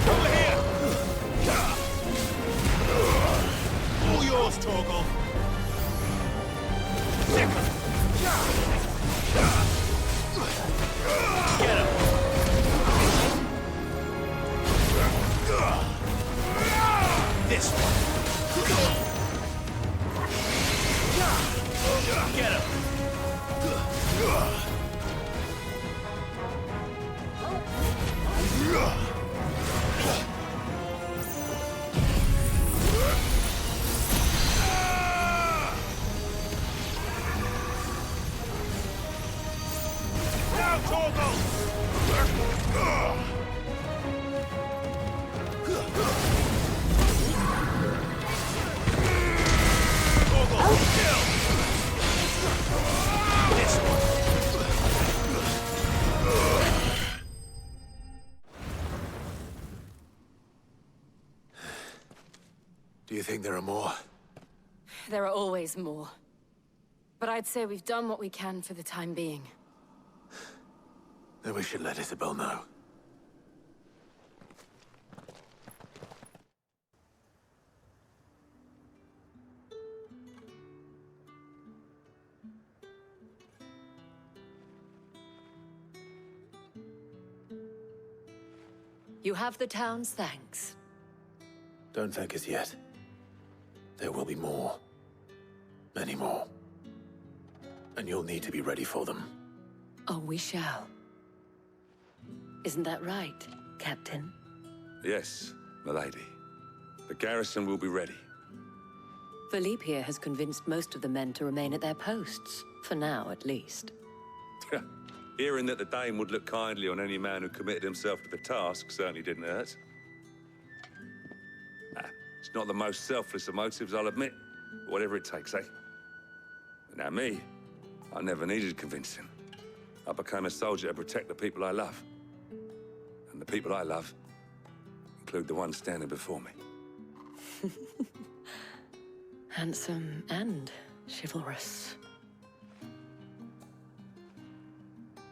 Over here! Do you think there are more? There are always more. But I'd say we've done what we can for the time being. Then we should let Isabel know. You have the town's thanks. Don't thank us yet. There will be more. Many more. And you'll need to be ready for them. Oh, we shall. Isn't that right, Captain? Yes, milady. The garrison will be ready. Philippe here has convinced most of the men to remain at their posts. For now, at least. Hearing that the Dame would look kindly on any man who committed himself to the task certainly didn't hurt. It's not the most selfless of motives, I'll admit. But whatever it takes, eh? But now me, I never needed convincing. I became a soldier to protect the people I love. And the people I love include the one standing before me. Handsome and chivalrous.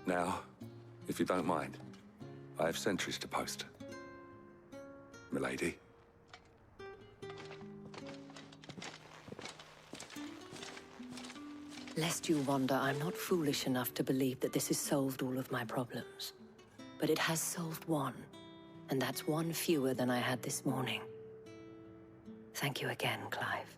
Now, if you don't mind, I have sentries to post. Milady. Lest you wonder, I'm not foolish enough to believe that this has solved all of my problems. But it has solved one, and that's one fewer than I had this morning. Thank you again, Clive.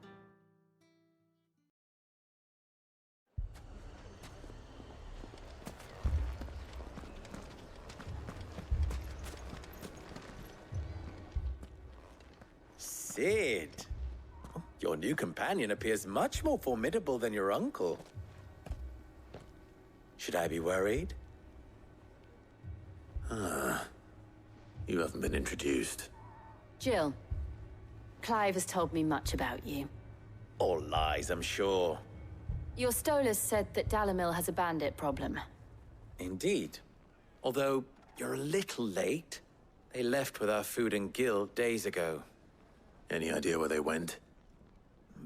Sid! Your new companion appears much more formidable than your uncle. Should I be worried? You haven't been introduced. Jill, Clive has told me much about you. All lies, I'm sure. Your Stolas said that Dalamil has a bandit problem. Indeed. Although, you're a little late. They left with our food and guild days ago. Any idea where they went?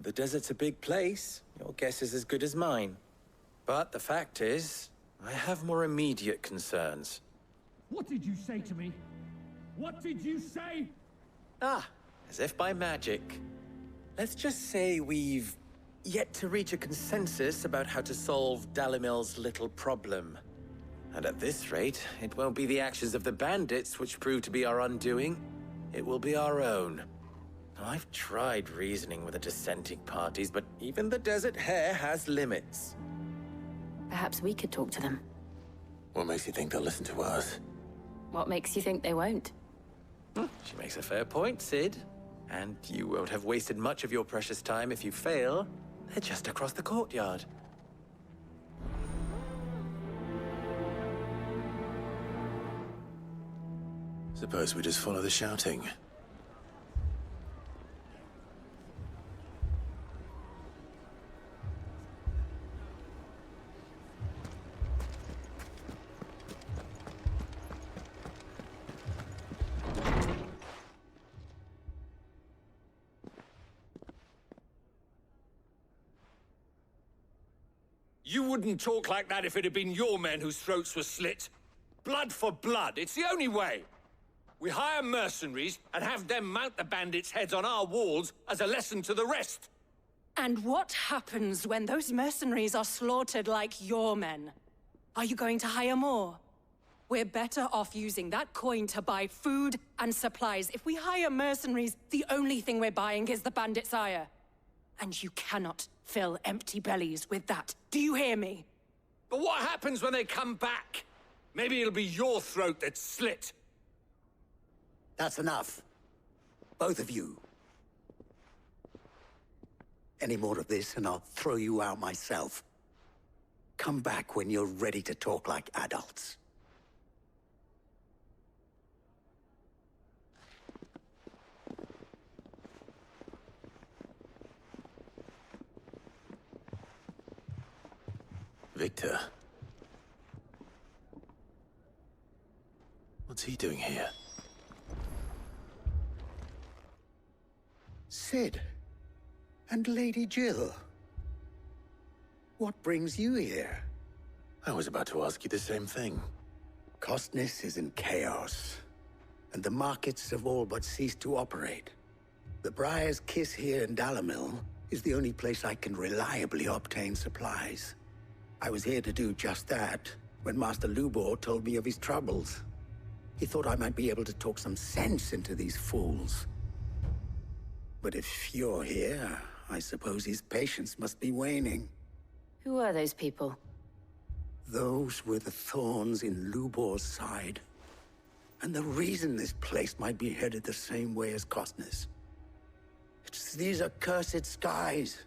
The desert's a big place. Your guess is as good as mine. But the fact is, I have more immediate concerns. What did you say to me? What did you say? As if by magic. Let's just say we've yet to reach a consensus about how to solve Dalamil's little problem. And at this rate, it won't be the actions of the bandits which prove to be our undoing. It will be our own. Now, I've tried reasoning with the dissenting parties, but even the Desert Hare has limits. Perhaps we could talk to them. What makes you think they'll listen to us? What makes you think they won't? She makes a fair point, Sid. And you won't have wasted much of your precious time if you fail. They're just across the courtyard. Suppose we just follow the shouting. You wouldn't talk like that if it had been your men whose throats were slit. Blood for blood, it's the only way. We hire mercenaries and have them mount the bandits' heads on our walls as a lesson to the rest. And what happens when those mercenaries are slaughtered like your men? Are you going to hire more? We're better off using that coin to buy food and supplies. If we hire mercenaries, the only thing we're buying is the bandits' ire. And you cannot fill empty bellies with that. Do you hear me? But what happens when they come back? Maybe it'll be your throat that's slit. That's enough. Both of you. Any more of this and I'll throw you out myself. Come come back when you're ready to talk like adults. Victor. What's he doing here? Sid. And Lady Jill. What brings you here? I was about to ask you the same thing. Costness is in chaos, and the markets have all but ceased to operate. The Briar's Kiss here in Dalimil is the only place I can reliably obtain supplies. I was here to do just that when Master Lubor told me of his troubles. He thought I might be able to talk some sense into these fools. But if you're here, I suppose his patience must be waning. Who are those people? Those were the thorns in Lubor's side. And the reason this place might be headed the same way as Costness. It's these accursed skies.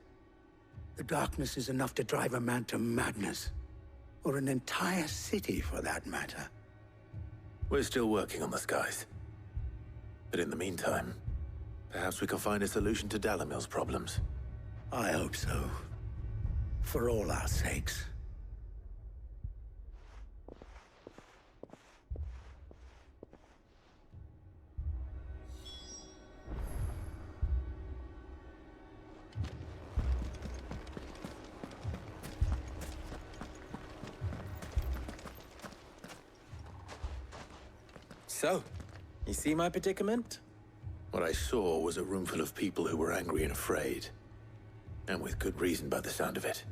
The darkness is enough to drive a man to madness. Or an entire city, for that matter. We're still working on the skies. But in the meantime, perhaps we can find a solution to Dalimil's problems. I hope so. For all our sakes. So, you see my predicament? What I saw was a room full of people who were angry and afraid. And with good reason by the sound of it.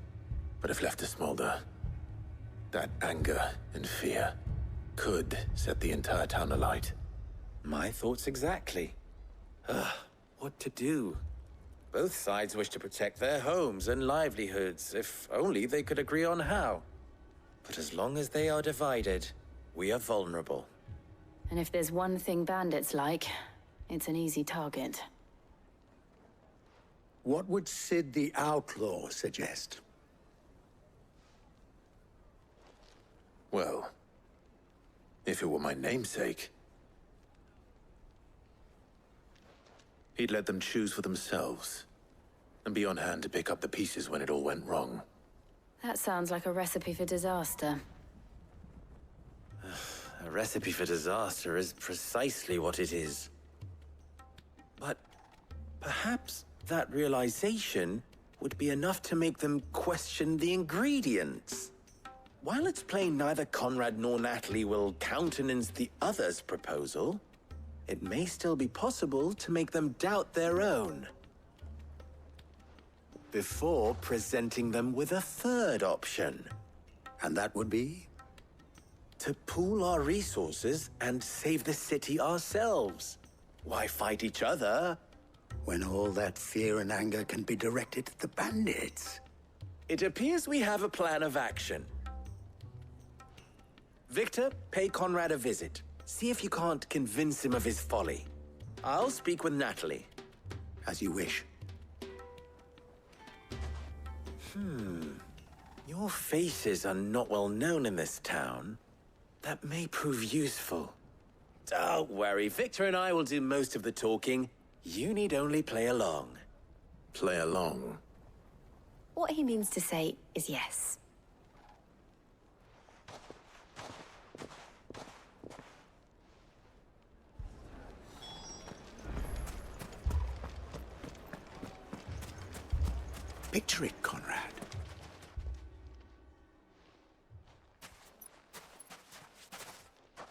But if left to smolder, that anger and fear could set the entire town alight. My thoughts exactly. What to do? Both sides wish to protect their homes and livelihoods, if only they could agree on how. But as long as they are divided, we are vulnerable. And if there's one thing bandits like, it's an easy target. What would Sid the Outlaw suggest? Well, if it were my namesake, he'd let them choose for themselves, and be on hand to pick up the pieces when it all went wrong. That sounds like a recipe for disaster. A recipe for disaster is precisely what it is. But perhaps that realization would be enough to make them question the ingredients. While it's plain neither Conrad nor Natalie will countenance the other's proposal, it may still be possible to make them doubt their own. Before presenting them with a third option. And that would be? To pool our resources and save the city ourselves. Why fight each other? When all that fear and anger can be directed at the bandits. It appears we have a plan of action. Victor, pay Conrad a visit. See if you can't convince him of his folly. I'll speak with Natalie. As you wish. Your faces are not well known in this town. That may prove useful. Don't worry, Victor and I will do most of the talking. You need only play along. Play along? What he means to say is yes. Picture it, Conrad.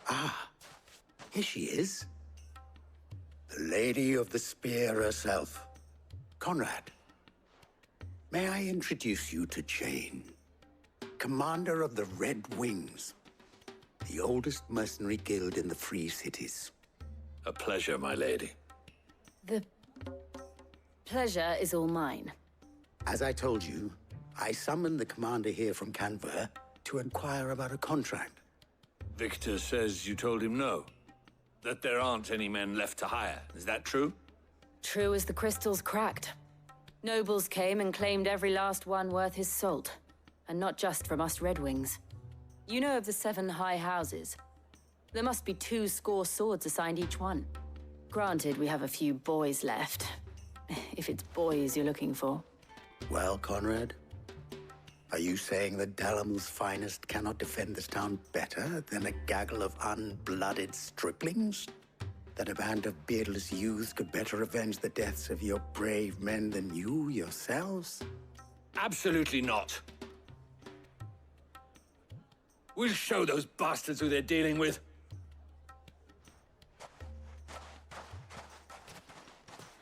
Ah, here she is. The Lady of the Spear herself. Conrad, may I introduce you to Jane, commander of the Red Wings, the oldest mercenary guild in the Free Cities. A pleasure, my lady. The pleasure is all mine. As I told you, I summoned the commander here from Canver to inquire about a contract. Victor says you told him no. That there aren't any men left to hire. Is that true? True as the crystals cracked. Nobles came and claimed every last one worth his salt. And not just from us Red Wings. You know of the 7 high houses? There must be 2 swords assigned each one. Granted, we have a few boys left. If it's boys you're looking for. Well, Conrad? Are you saying that Dalamil's finest cannot defend this town better than a gaggle of unblooded striplings? That a band of beardless youths could better avenge the deaths of your brave men than you yourselves? Absolutely not. We'll show those bastards who they're dealing with.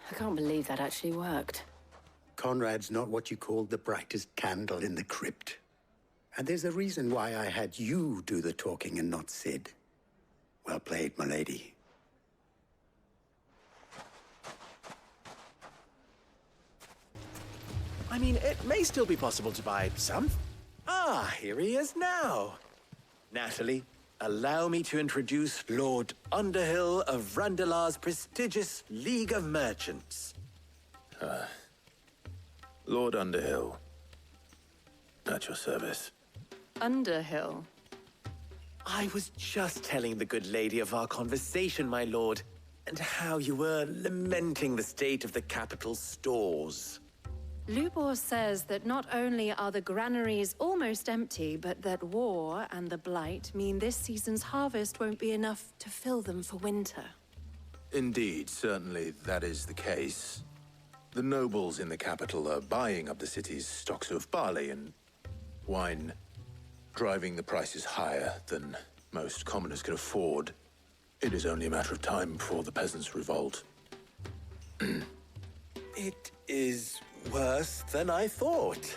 I can't believe that actually worked. Conrad's not what you called the brightest candle in the crypt. And there's a reason why I had you do the talking and not Sid. Well played, my lady. I mean, it may still be possible to buy some. Ah, here he is now. Natalie, allow me to introduce Lord Underhill of Randalar's prestigious League of Merchants. Lord Underhill. At your service. Underhill? I was just telling the good lady of our conversation, my lord, and how you were lamenting the state of the capital's stores. Lubor says that not only are the granaries almost empty, but that war and the Blight mean this season's harvest won't be enough to fill them for winter. Indeed, certainly that is the case. The nobles in the capital are buying up the city's stocks of barley and wine, driving the prices higher than most commoners can afford. It is only a matter of time before the peasants revolt. It is worse than I thought.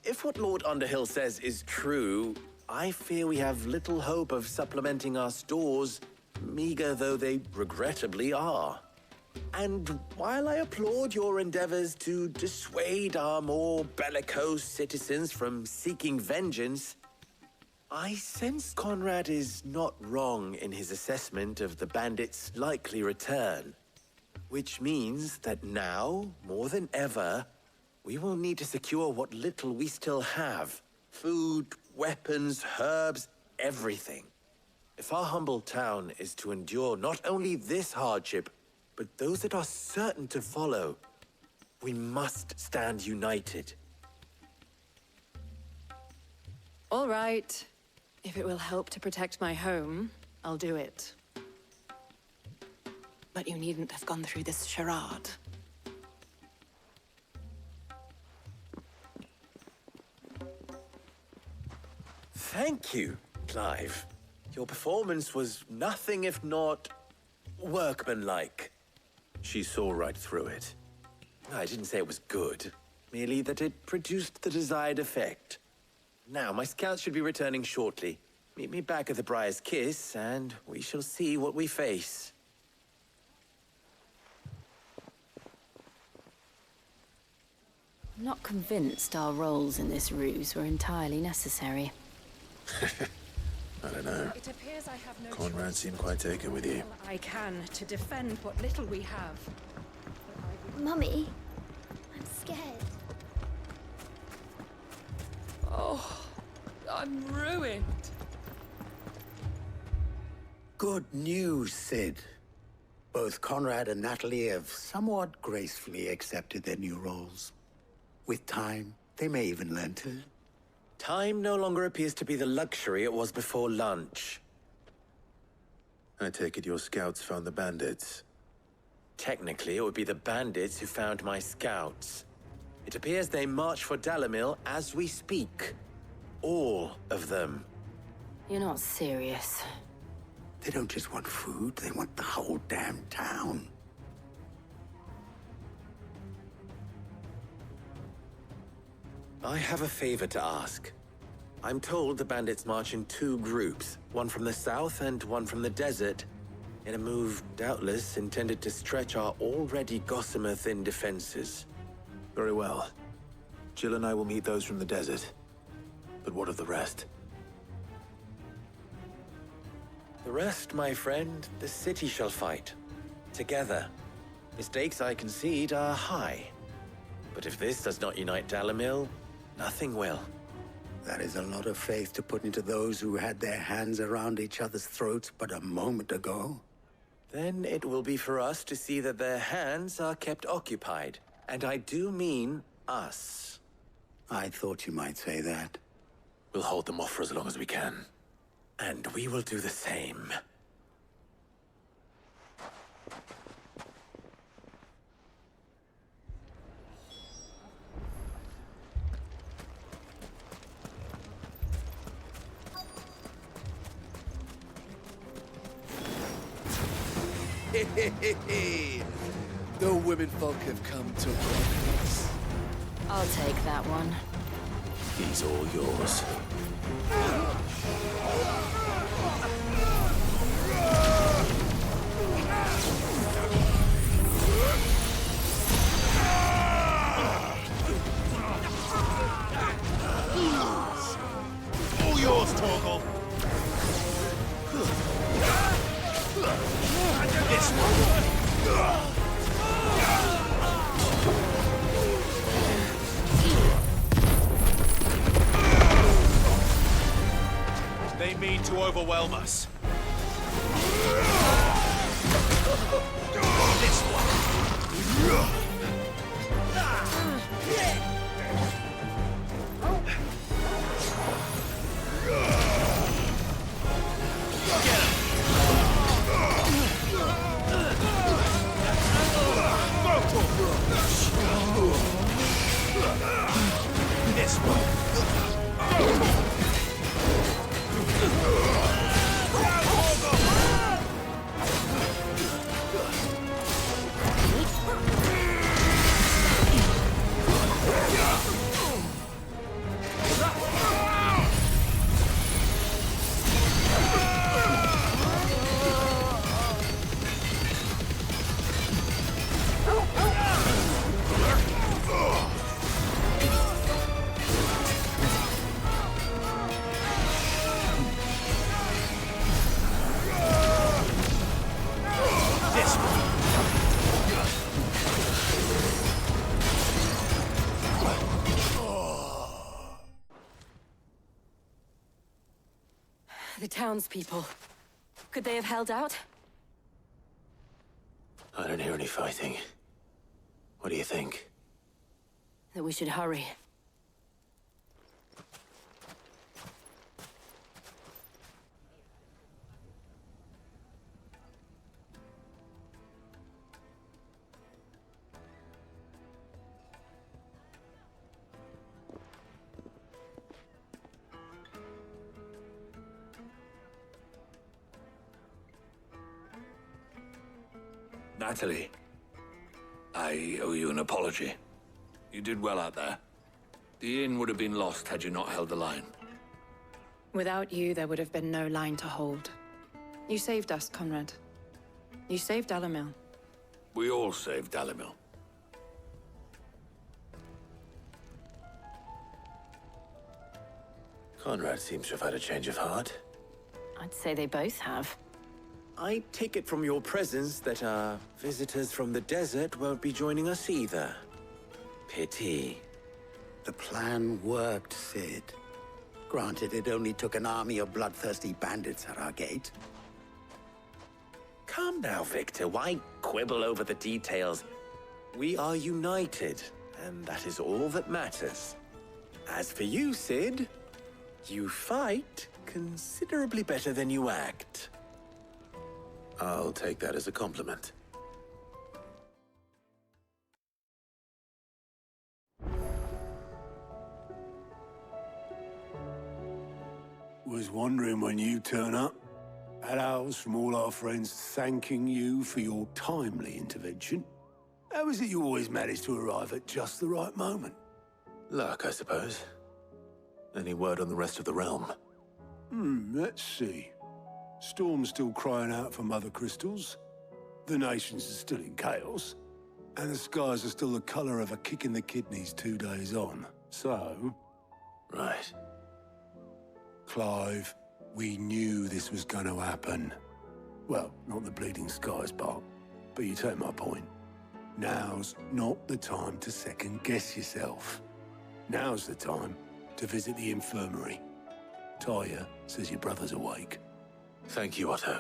If what Lord Underhill says is true, I fear we have little hope of supplementing our stores, meager though they regrettably are. And while I applaud your endeavors to dissuade our more bellicose citizens from seeking vengeance, I sense Conrad is not wrong in his assessment of the bandits' likely return. Which means that now, more than ever, we will need to secure what little we still have. Food, weapons, herbs, everything. If our humble town is to endure not only this hardship, but those that are certain to follow, we must stand united. All right. If it will help to protect my home, I'll do it. But you needn't have gone through this charade. Thank you, Clive. Your performance was nothing if not workmanlike. She saw right through it. I didn't say it was good, merely that it produced the desired effect. Now, my scouts should be returning shortly. Meet me back at the Briar's Kiss, and we shall see what we face. I'm not convinced our roles in this ruse were entirely necessary. I don't know. It appears I have no Conrad seemed quite taken with you. I can to defend what little we have. Mummy, I'm scared. Oh, I'm ruined. Good news, Sid. Both Conrad and Natalie have somewhat gracefully accepted their new roles. With time, they may even learn to. Time no longer appears to be the luxury it was before lunch. I take it your scouts found the bandits. Technically, it would be the bandits who found my scouts. It appears they march for Dalamil as we speak. All of them. You're not serious. They don't just want food, they want the whole damn town. I have a favor to ask. I'm told the bandits march in 2 groups, one from the south and one from the desert, in a move doubtless intended to stretch our already gossamer-thin defenses. Very well. Jill and I will meet those from the desert. But what of the rest? The rest, my friend, the city shall fight. Together. The stakes, I concede, are high. But if this does not unite Dalamil, nothing will. That is a lot of faith to put into those who had their hands around each other's throats but a moment ago. Then it will be for us to see that their hands are kept occupied. And I do mean us. I thought you might say that. We'll hold them off for as long as we can. And we will do the same. The women folk have come to welcome us. I'll take that one. He's all yours. All yours, Torgal. This one. They mean to overwhelm us. This one. This one. The townspeople. Could they have held out? I don't hear any fighting. What do you think? That we should hurry. Natalie, I owe you an apology. You did well out there. The inn would have been lost had you not held the line. Without you, there would have been no line to hold. You saved us, Conrad. You saved Dalimil. We all saved Dalimil. Conrad seems to have had a change of heart. I'd say they both have. I take it from your presence that our visitors from the desert won't be joining us either. Pity. The plan worked, Sid. Granted, it only took an army of bloodthirsty bandits at our gate. Calm now, Victor. Why quibble over the details? We are united, and that is all that matters. As for you, Sid, you fight considerably better than you act. I'll take that as a compliment. Was wondering when you turn up. Had ours from all our friends thanking you for your timely intervention. How is it you always manage to arrive at just the right moment? Luck, I suppose. Any word on the rest of the realm? Let's see. Storm's still crying out for Mother Crystals. The nations are still in chaos. And the skies are still the color of a kick in the kidneys 2 days on. So... Right. Clive, we knew this was going to happen. Well, not the bleeding skies part, but you take my point. Now's not the time to second-guess yourself. Now's the time to visit the infirmary. Tyre says your brother's awake. Thank you, Otto.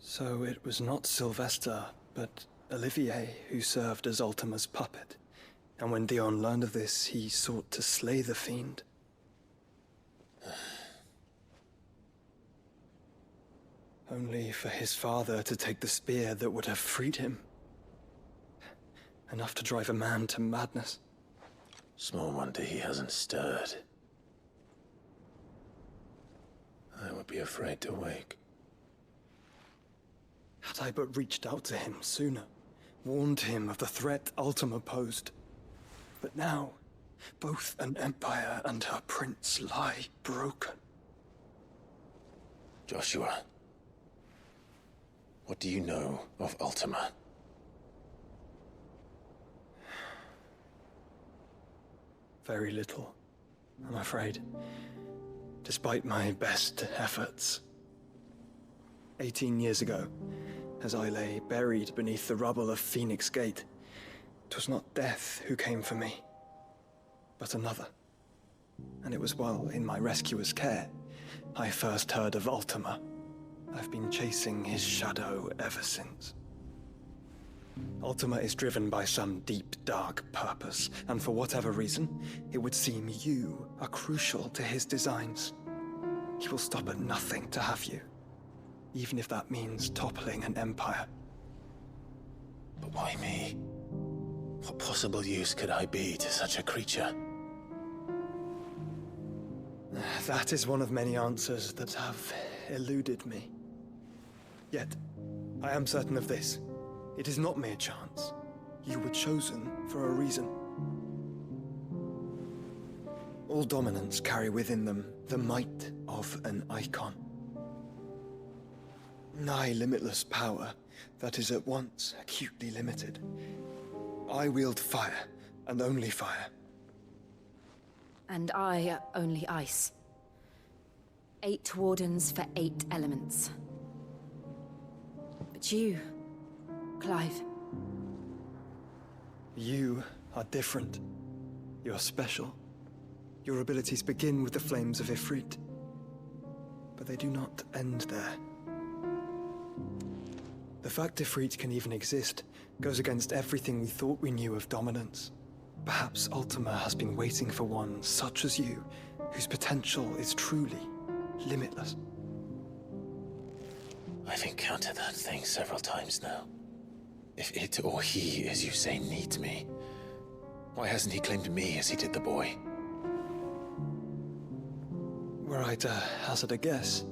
So it was not Sylvester, but Olivier who served as Ultima's puppet. And when Dion learned of this, he sought to slay the fiend. Only for his father to take the spear that would have freed him. Enough to drive a man to madness. Small wonder he hasn't stirred. I would be afraid to wake. Had I but reached out to him sooner, warned him of the threat Ultima posed. But now, both an empire and her prince lie broken. Joshua, what do you know of Ultima? Very little, I'm afraid. Despite my best efforts. 18 years ago, as I lay buried beneath the rubble of Phoenix Gate, 'twas not death who came for me, but another. And it was while in my rescuer's care, I first heard of Ultima. I've been chasing his shadow ever since. Ultima is driven by some deep, dark purpose, and for whatever reason, it would seem you are crucial to his designs. He will stop at nothing to have you, even if that means toppling an empire. But why me? What possible use could I be to such a creature? That is one of many answers that have eluded me. Yet, I am certain of this. It is not mere chance. You were chosen for a reason. All dominants carry within them the might of an icon. Nigh limitless power that is at once acutely limited. I wield fire, and only fire. And I only ice. 8 wardens for 8 elements. But you, Clive. You are different. You're special. Your abilities begin with the flames of Ifrit. But they do not end there. The fact Ifrit can even exist goes against everything we thought we knew of dominance. Perhaps Ultima has been waiting for one such as you, whose potential is truly limitless. I've encountered that thing several times now. If it or he, as you say, needs me, why hasn't he claimed me as he did the boy? Were I to hazard a guess,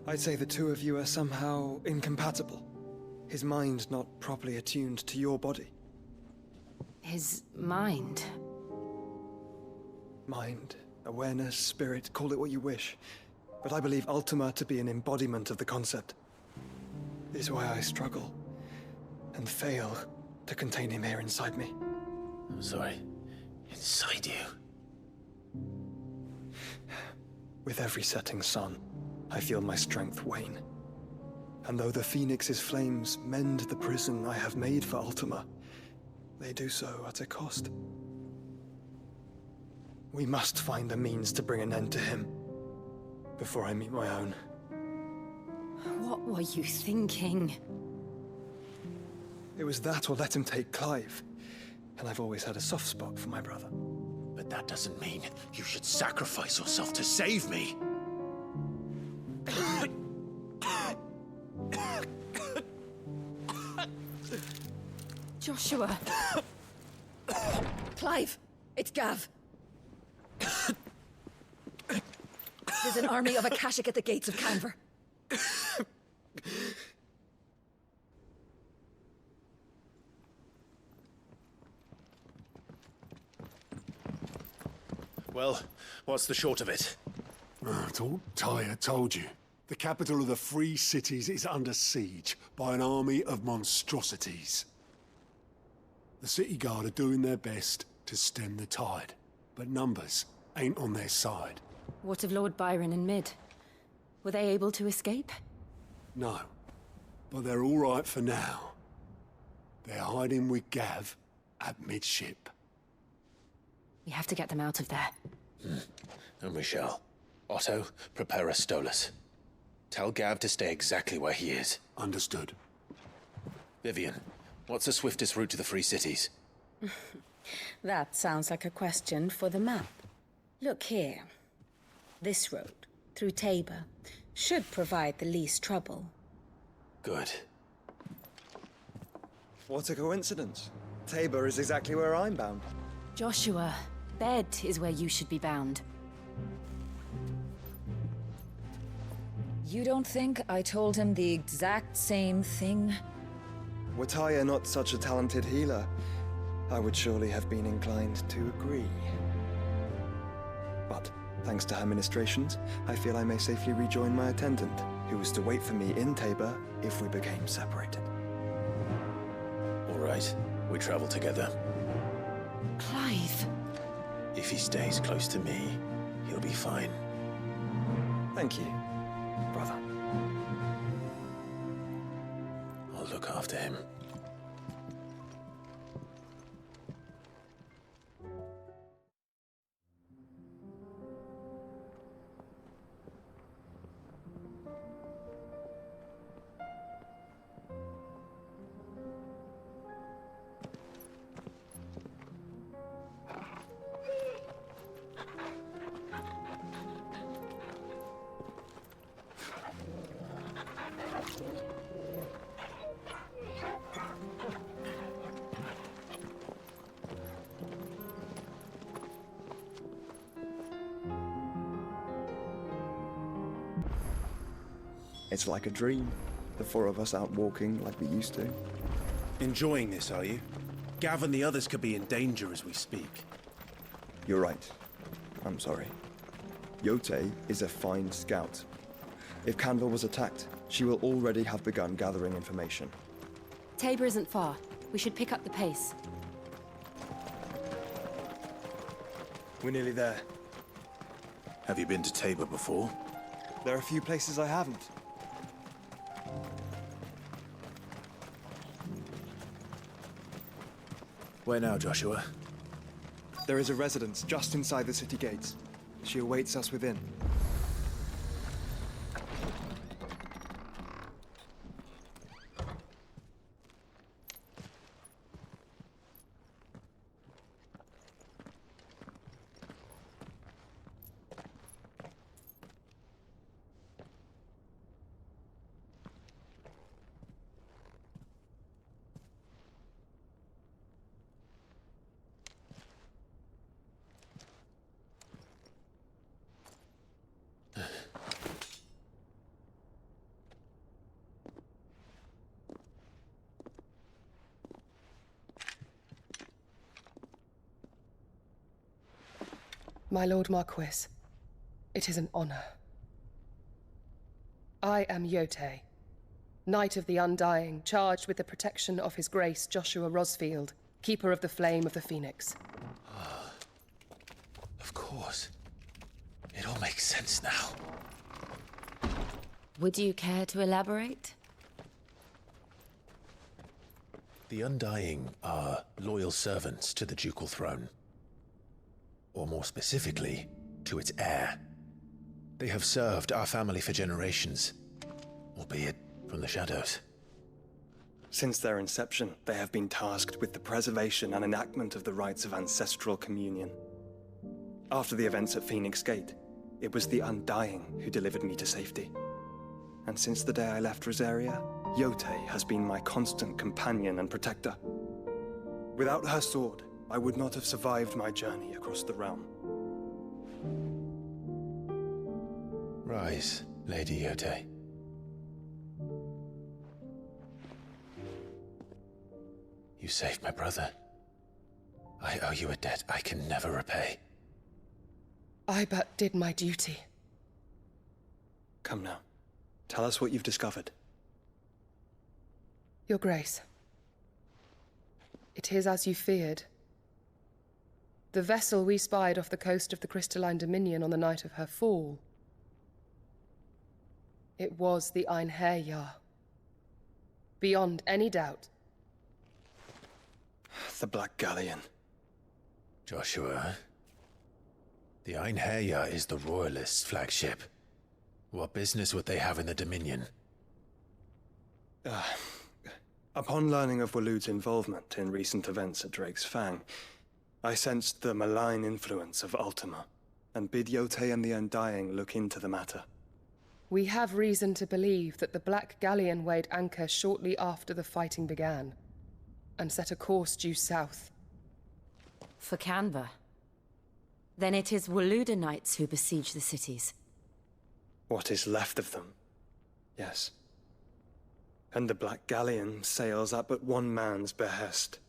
I'd say the two of you are somehow incompatible. His mind not properly attuned to your body. His mind? Mind, awareness, spirit, call it what you wish. But I believe Ultima to be an embodiment of the concept. This is why I struggle and fail to contain him here inside me. I'm sorry. Inside you? With every setting sun, I feel my strength wane. And though the Phoenix's flames mend the prison I have made for Ultima, they do so at a cost. We must find a means to bring an end to him before I meet my own. What were you thinking? It was that or let him take Clive. And I've always had a soft spot for my brother. But that doesn't mean you should sacrifice yourself to save me. Joshua. Clive, it's Gav. There's an army of Akashic at the gates of Canver. Well, what's the short of it? I thought Tyre told you. The capital of the Free Cities is under siege by an army of monstrosities. The city guard are doing their best to stem the tide. but numbers ain't on their side. What of Lord Byron and Mid? Were they able to escape? No, but they're all right for now. They're hiding with Gav at midship. We have to get them out of there. And we shall. Otto, prepare a Stolas. Tell Gav to stay exactly where he is. Understood. Vivian, what's the swiftest route to the Free Cities? That sounds like a question for the map. Look here. This road, through Tabor, should provide the least trouble. Good. What a coincidence. Tabor is exactly where I'm bound. Joshua, Bed is where you should be bound. You don't think I told him the exact same thing? Were Tyre not such a talented healer, I would surely have been inclined to agree. But, thanks to her ministrations, I feel I may safely rejoin my attendant, who was to wait for me in Tabor if we became separated. All right, we travel together. Clive. If he stays close to me, he'll be fine. Thank you, brother. I'll look after him. It's like a dream. The four of us out walking like we used to. Enjoying this, are you? Gav and the others could be in danger as we speak. You're right. I'm sorry. Yote is a fine scout. If Canville was attacked, she will already have begun gathering information. Tabor isn't far. We should pick up the pace. We're nearly there. Have you been to Tabor before? There are a few places I haven't. Where now, Joshua? There is a residence just inside the city gates. She awaits us within. My Lord Marquis, it is an honor. I am Yote, Knight of the Undying, charged with the protection of His Grace Joshua Rosfield, Keeper of the Flame of the Phoenix. Of course. It all makes sense now. Would you care to elaborate? The Undying are loyal servants to the ducal throne. Or more specifically, to its heir. They have served our family for generations, albeit from the shadows. Since their inception, they have been tasked with the preservation and enactment of the rites of ancestral communion. After the events at Phoenix Gate, it was the Undying who delivered me to safety. And since the day I left Rosaria, Yote has been my constant companion and protector. Without her sword, I would not have survived my journey across the realm. Rise, Lady Yote. You saved my brother. I owe you a debt I can never repay. I but did my duty. Come now. Tell us what you've discovered. Your Grace. It is as you feared. The vessel we spied off the coast of the Crystalline Dominion on the night of her fall. It was the Einherjar. Beyond any doubt. The Black Galleon. Joshua, the Einherjar is the Royalists' flagship. What business would they have in the Dominion? Upon learning of Waloed's involvement in recent events at Drake's Fang, I sensed the malign influence of Ultima, and bid Yote and the Undying look into the matter. We have reason to believe that the Black Galleon weighed anchor shortly after the fighting began, and set a course due south. For Canva. Then it is Waloed knights who besiege the cities. What is left of them? Yes. And the Black Galleon sails at but one man's behest.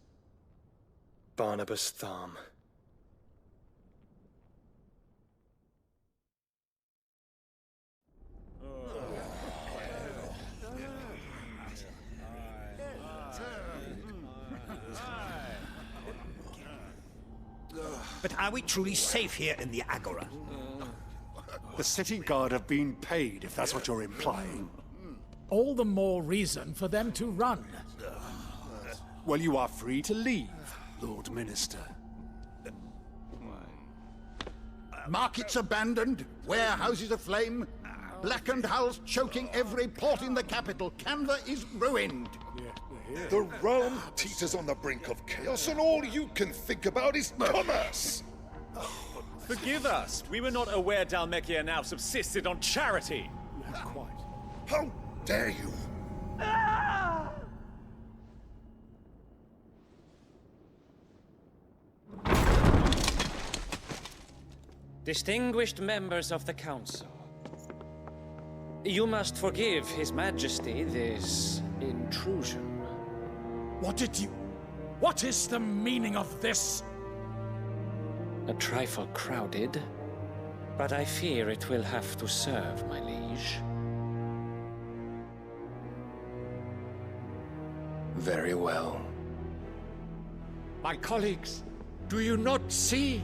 Barnabas Tharm. But are we truly safe here in the Agora? The city guard have been paid, if that's what you're implying. All the more reason for them to run. Well, you are free to leave, Lord Minister. Markets abandoned, warehouses aflame, blackened hulls choking every port in the capital. Canva is ruined. The realm teeters on the brink of chaos, and all you can think about is commerce! Forgive us. We were not aware Dhalmekia now subsisted on charity. Not quite. How dare you! Distinguished members of the Council, you must forgive His Majesty this intrusion. What is the meaning of this? A trifle crowded, but I fear it will have to serve, my liege. Very well. My colleagues, do you not see?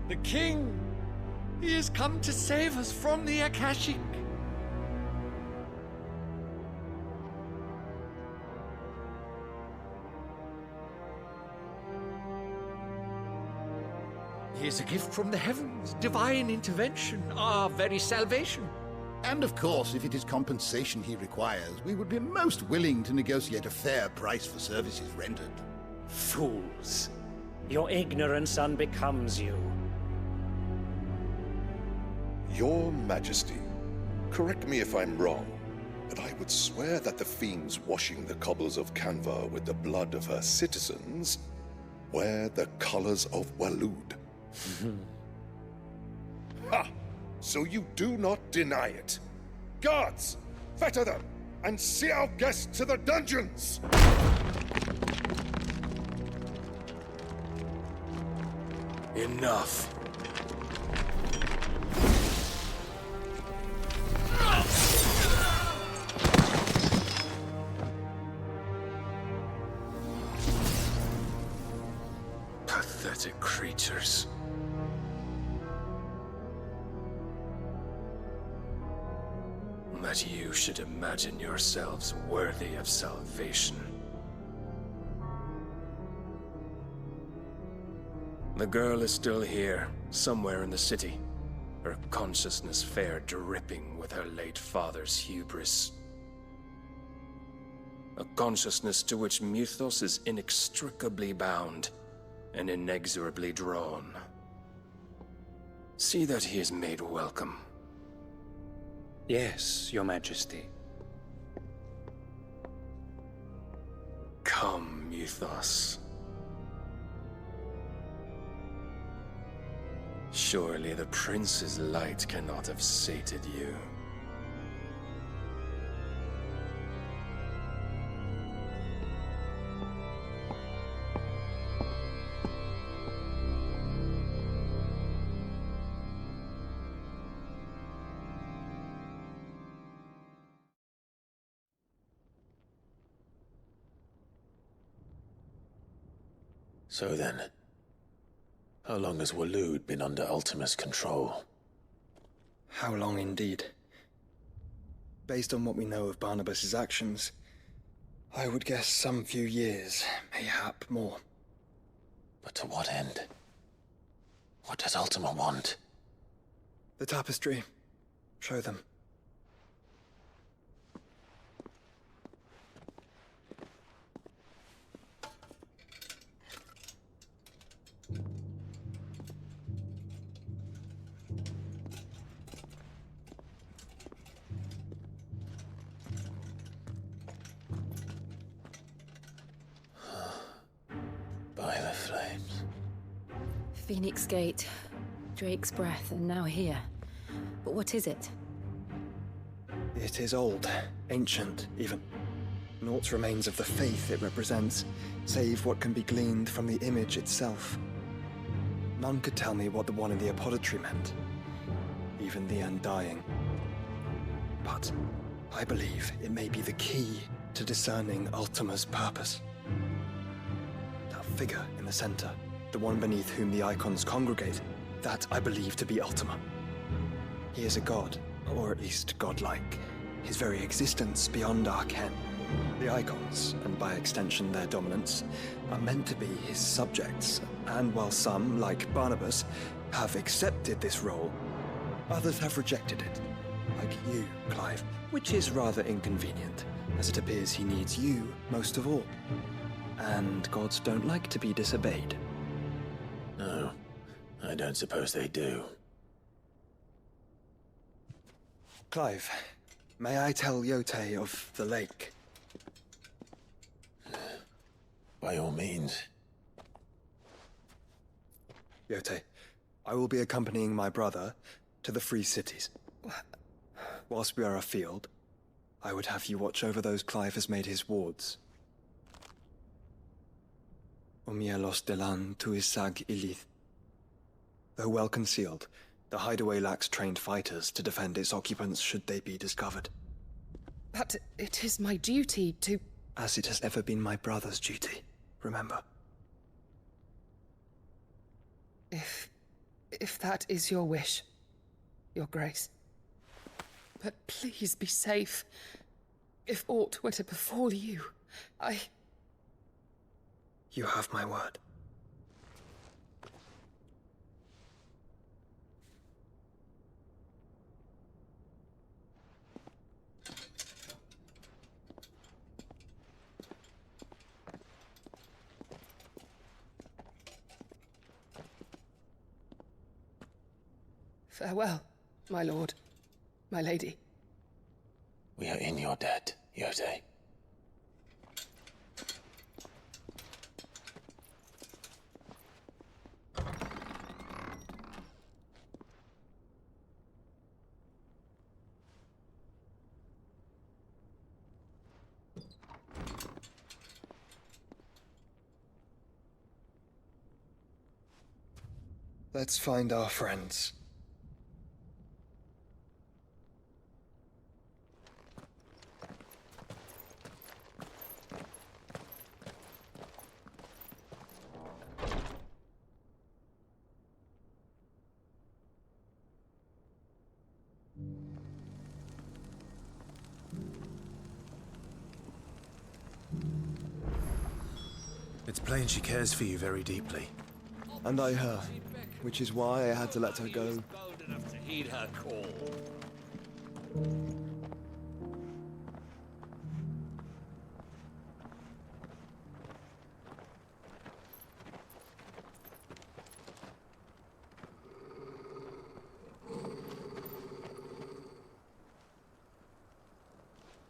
The King! He has come to save us from the Akashic! He is a gift from the heavens, divine intervention, our very salvation. And of course, if it is compensation he requires, we would be most willing to negotiate a fair price for services rendered. Fools! Your ignorance unbecomes you. Your Majesty, correct me if I'm wrong, but I would swear that the fiends washing the cobbles of Canva with the blood of her citizens wear the colors of Waloed. Ha! So you do not deny it. Guards, fetter them, and see our guests to the dungeons! Enough. Pathetic creatures. That you should imagine yourselves worthy of salvation. The girl is still here, somewhere in the city, her consciousness fair dripping with her late father's hubris. A consciousness to which Mythos is inextricably bound and inexorably drawn. See that he is made welcome. Yes, Your Majesty. Come, Mythos. Surely the prince's light cannot have sated you. So then, how long has Waloed been under Ultima's control? How long indeed? Based on what we know of Barnabas's actions, I would guess some few years, mayhap more. But to what end? What does Ultima want? The tapestry. Show them. By the flames. Phoenix Gate, Drake's Breath, and now here. But what is it? It is old, ancient, even. Naught remains of the faith it represents, save what can be gleaned from the image itself. None could tell me what the one in the apothecary meant, even the Undying. But I believe it may be the key to discerning Ultima's purpose. That figure in the center, the one beneath whom the icons congregate, that I believe to be Ultima. He is a god, or at least godlike, his very existence beyond our ken. The icons, and by extension their dominance, are meant to be his subjects, and while some, like Barnabas, have accepted this role, others have rejected it, like you, Clive, which is rather inconvenient, as it appears he needs you most of all. And gods don't like to be disobeyed. No, I don't suppose they do. Clive, may I tell Yote of the lake? By all means. Yote, I will be accompanying my brother to the Free Cities. Whilst we are afield, I would have you watch over those Clive has made his wards. Umielos delan tuisag ilith. Though well concealed, the hideaway lacks trained fighters to defend its occupants should they be discovered. But it is my duty to... As it has ever been my brother's duty, remember. If that is your wish, Your Grace. But please be safe. If aught were to befall you, You have my word. Farewell, my lord, my lady. We are in your debt, Yote. Let's find our friends. It's plain she cares for you very deeply. And I her, which is why I had to let her go. Bold enough to heed her call.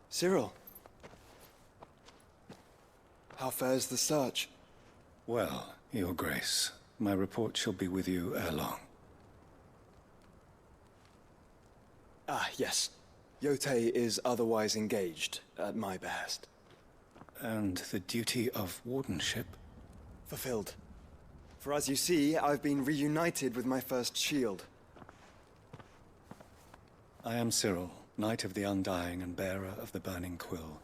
Cyril. How fares the search? Well, Your Grace, my report shall be with you ere long. Ah, yes. Yote is otherwise engaged, at my behest. And the duty of wardenship? Fulfilled. For as you see, I've been reunited with my first shield. I am Cyril, Knight of the Undying and bearer of the Burning Quill,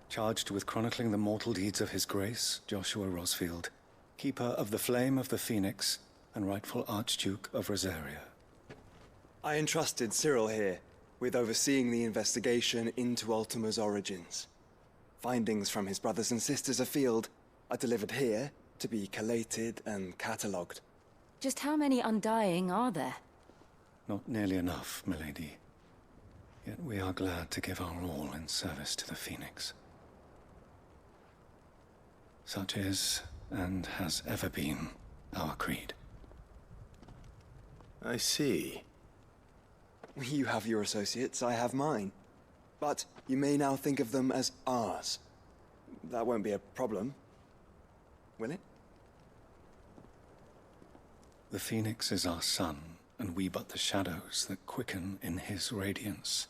charged with chronicling the mortal deeds of His Grace, Joshua Rosfield, Keeper of the Flame of the Phoenix and rightful Archduke of Rosaria. I entrusted Cyril here with overseeing the investigation into Ultima's origins. Findings from his brothers and sisters afield are delivered here to be collated and catalogued. Just how many Undying are there? Not nearly enough, milady. Yet we are glad to give our all in service to the Phoenix. Such is, and has ever been, our creed. I see. You have your associates, I have mine. But you may now think of them as ours. That won't be a problem, will it? The Phoenix is our sun, and we but the shadows that quicken in his radiance.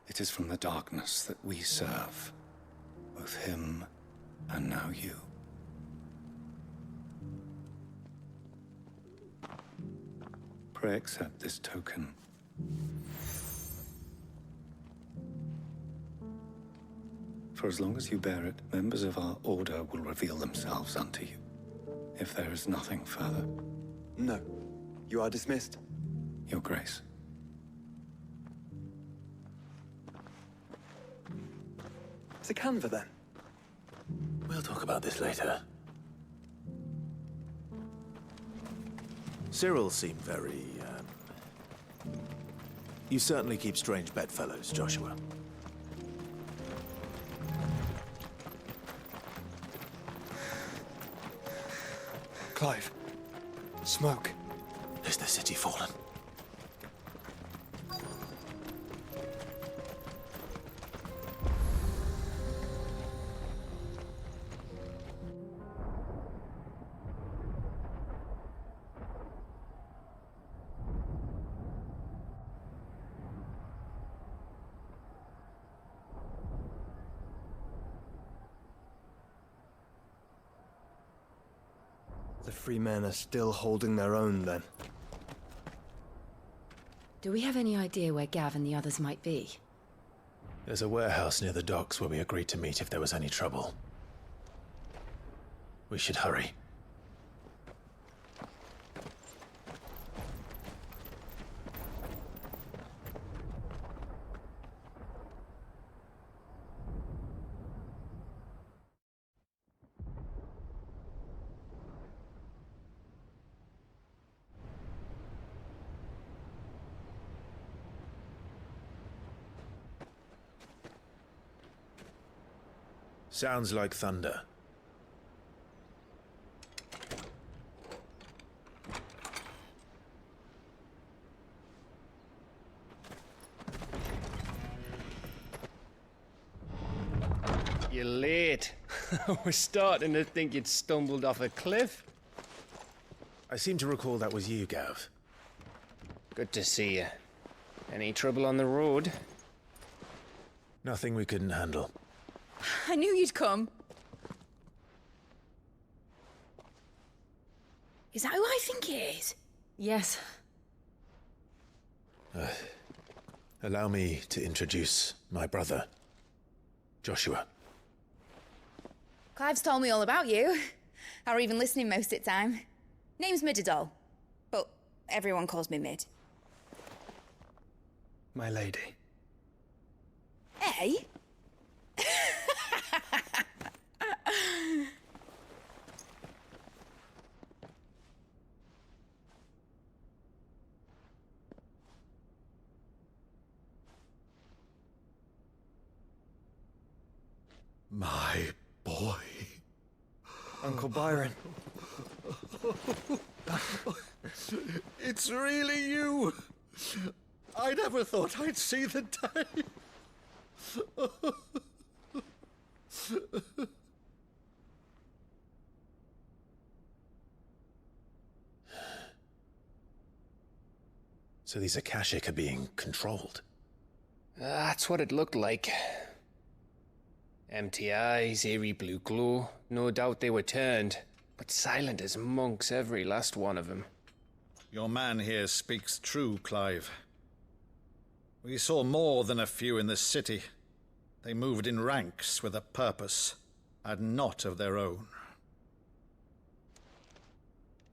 It is from the darkness that we serve, both him and now you. Pray accept this token. For as long as you bear it, members of our order will reveal themselves unto you, if there is nothing further. No. You are dismissed. Your Grace. It's a Canva, then. We'll talk about this later. Cyril seemed very, You certainly keep strange bedfellows, Joshua. Clive. Smoke. Is the city fallen? The free men are still holding their own, then. Do we have any idea where Gav and the others might be? There's a warehouse near the docks where we agreed to meet if there was any trouble. We should hurry. Sounds like thunder. You're late. We're starting to think you'd stumbled off a cliff. I seem to recall that was you, Gav. Good to see you. Any trouble on the road? Nothing we couldn't handle. I knew you'd come. Is that who I think it is? Yes. Allow me to introduce my brother, Joshua. Clive's told me all about you. Or even listening most of the time. Name's Midadol, but everyone calls me Mid. My lady. Eh? My boy. Uncle Byron. It's really you. I never thought I'd see the day. So these Akashic are being controlled? That's what it looked like. Empty eyes, eerie blue glow. No doubt they were turned, but silent as monks, every last one of them. Your man here speaks true, Clive. We saw more than a few in the city. They moved in ranks with a purpose, and not of their own.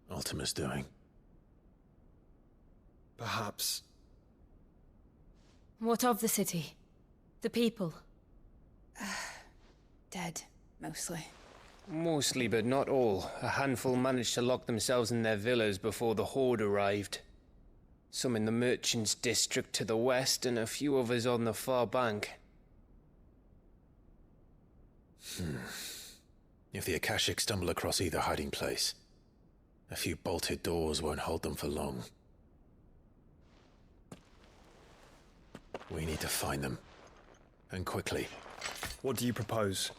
Ultima's doing. Perhaps. What of the city? The people? Dead, mostly. Mostly, but not all. A handful managed to lock themselves in their villas before the Horde arrived. Some in the Merchants' District to the west, and a few others on the far bank. If the Akashic stumble across either hiding place, a few bolted doors won't hold them for long. We need to find them. And quickly. What do you propose?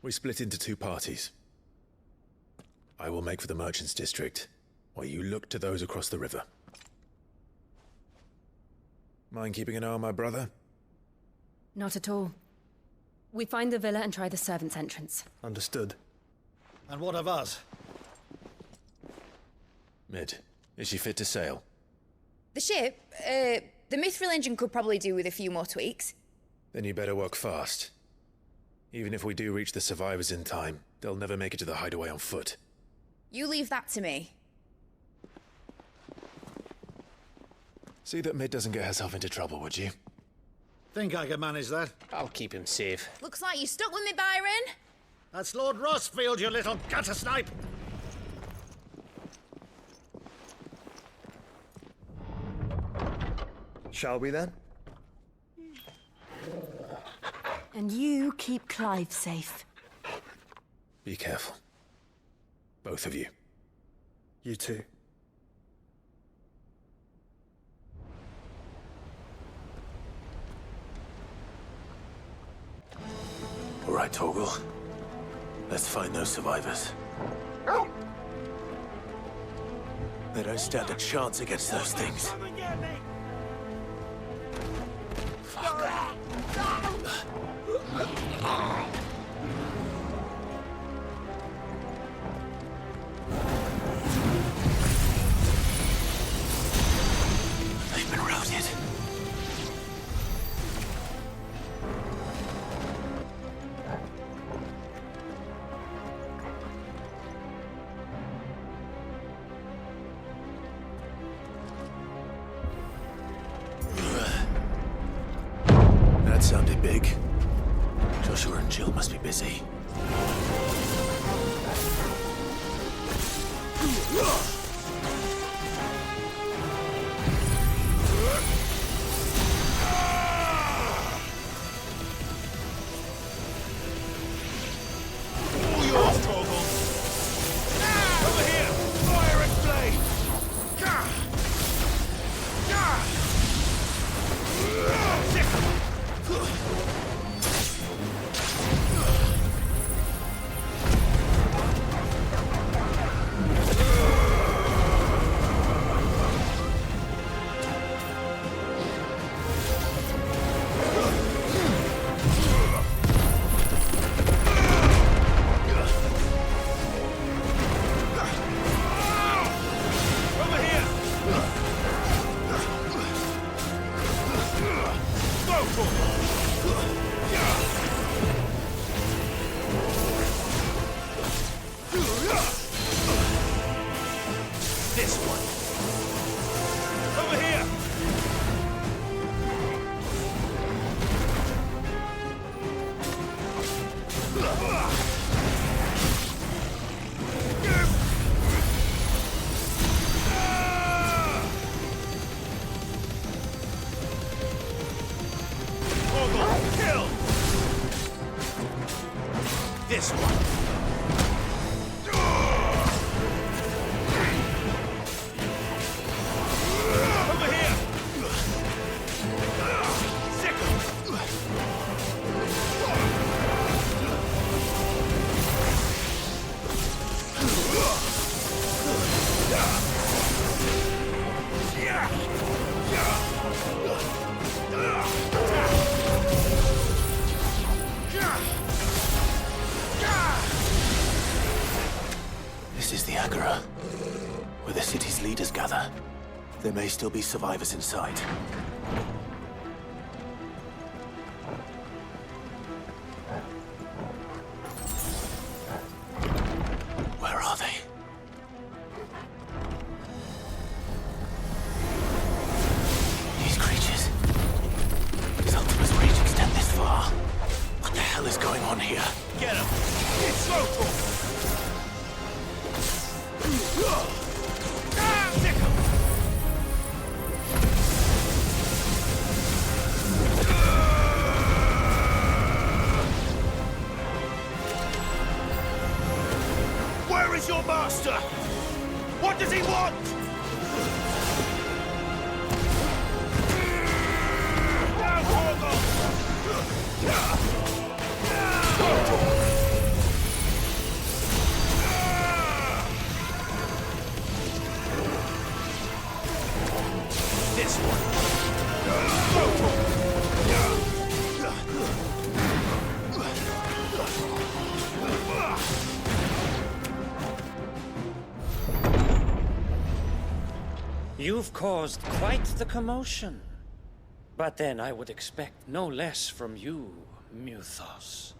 We split into two parties. I will make for the Merchants' District, while you look to those across the river. Mind keeping an eye on my brother? Not at all. We find the villa and try the servants' entrance. Understood. And what of us? Mid, is she fit to sail? The ship, the Mithril engine could probably do with a few more tweaks. Then you better work fast. Even if we do reach the survivors in time, they'll never make it to the hideaway on foot. You leave that to me. See that Mid doesn't get herself into trouble, would you? Think I can manage that? I'll keep him safe. Looks like you stuck with me, Byron. That's Lord Rossfield, you little gutter snipe! Shall we then? And you keep Clive safe. Be careful. Both of you. You too. All right, Torgal. Let's find those survivors. They don't stand a chance against those things. They've been routed. That sounded big. Joshua and Jill must be busy. All yours, Torgal. Over here! Fire and flame! Over here! Go for this one. Over here! Torgal, kill! This one. Over here! Sickle! This is the Agora, where the city's leaders gather. There may still be survivors inside. Where are they? This one. You've caused quite the commotion. But then I would expect no less from you, Mythos.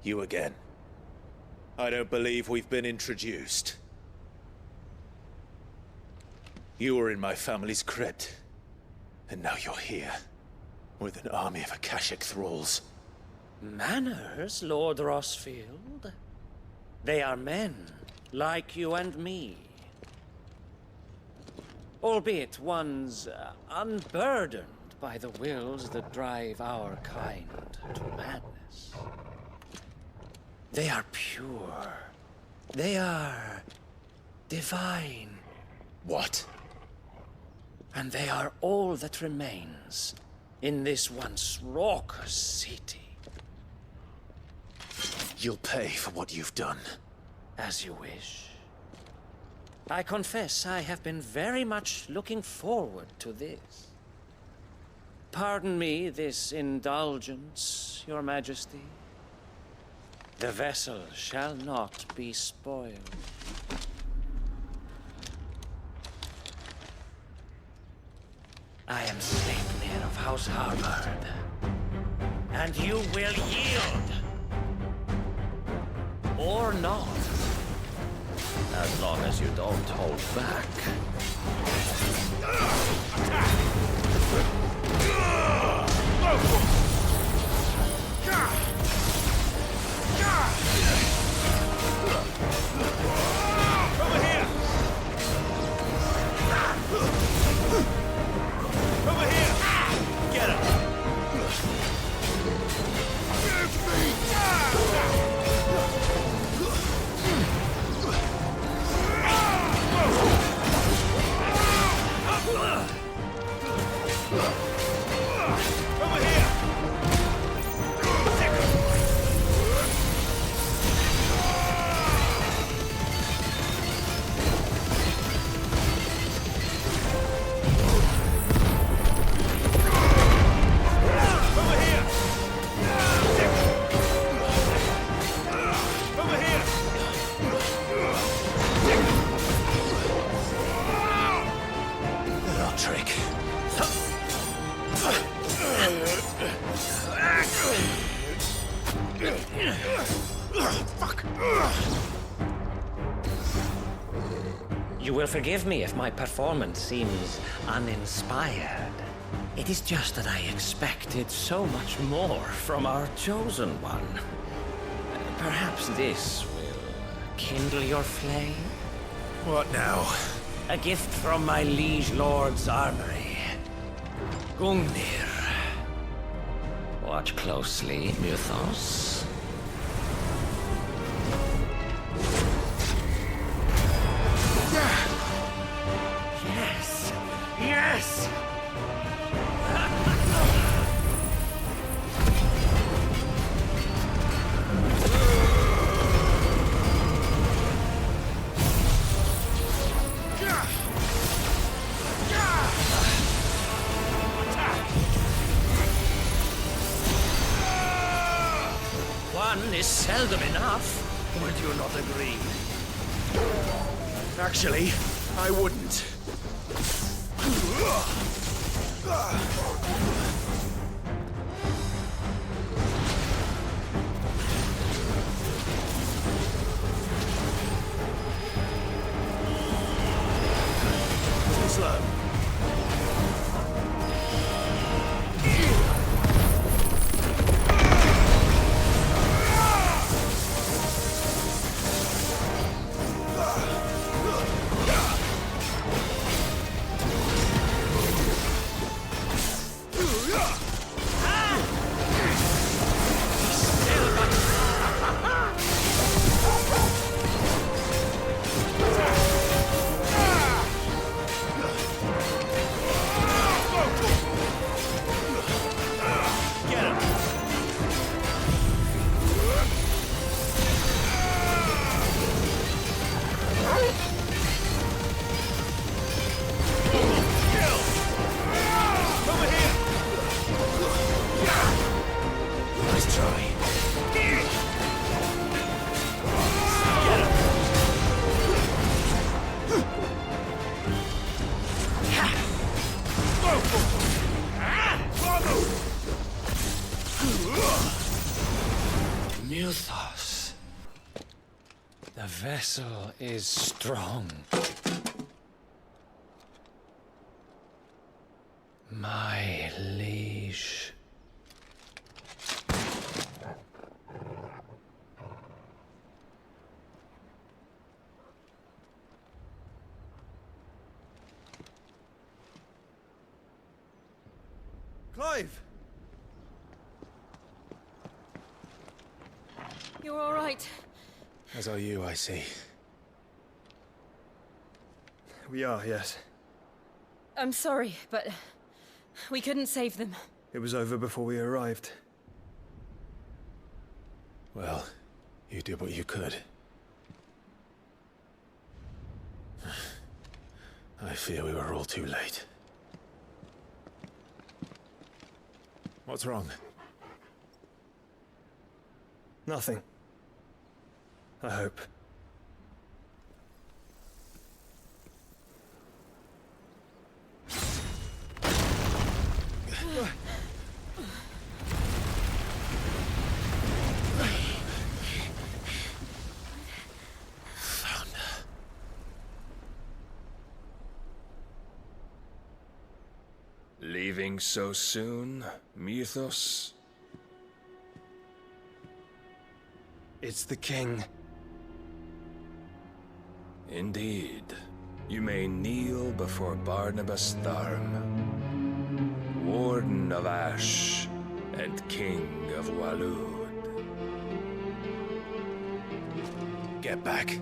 You again. I don't believe we've been introduced. You were in my family's crypt. And now you're here. With an army of Akashic thralls. Manners, Lord Rossfield? They are men, like you and me. Albeit ones unburdened by the wills that drive our kind to madness. They are pure. They are divine. What? And they are all that remains in this once raucous city. You'll pay for what you've done. As you wish. I confess I have been very much looking forward to this. Pardon me this indulgence, Your Majesty. The vessel shall not be spoiled. I am Sleipnir of House Harvard, and you will yield. Or not. As long as you don't hold back. Over here! Over here! Get him! Give me! You will forgive me if my performance seems uninspired. It is just that I expected so much more from our chosen one. Perhaps this will kindle your flame? What now? A gift from my liege lord's armory. Gungnir. Watch closely, Mythos. Yes! Yes! One is seldom enough. Would you not agree? Actually, I wouldn't. Too slow. vessel is strong. My liege. Clive! You're all right. As are you, I see. We are, yes. I'm sorry, but we couldn't save them. It was over before we arrived. Well, you did what you could. I fear we were all too late. What's wrong? Nothing. I hope. Leaving so soon, Mythos? It's the king. Indeed. You may kneel before Barnabas Tharm, Warden of Ash and King of Waloed. Get back.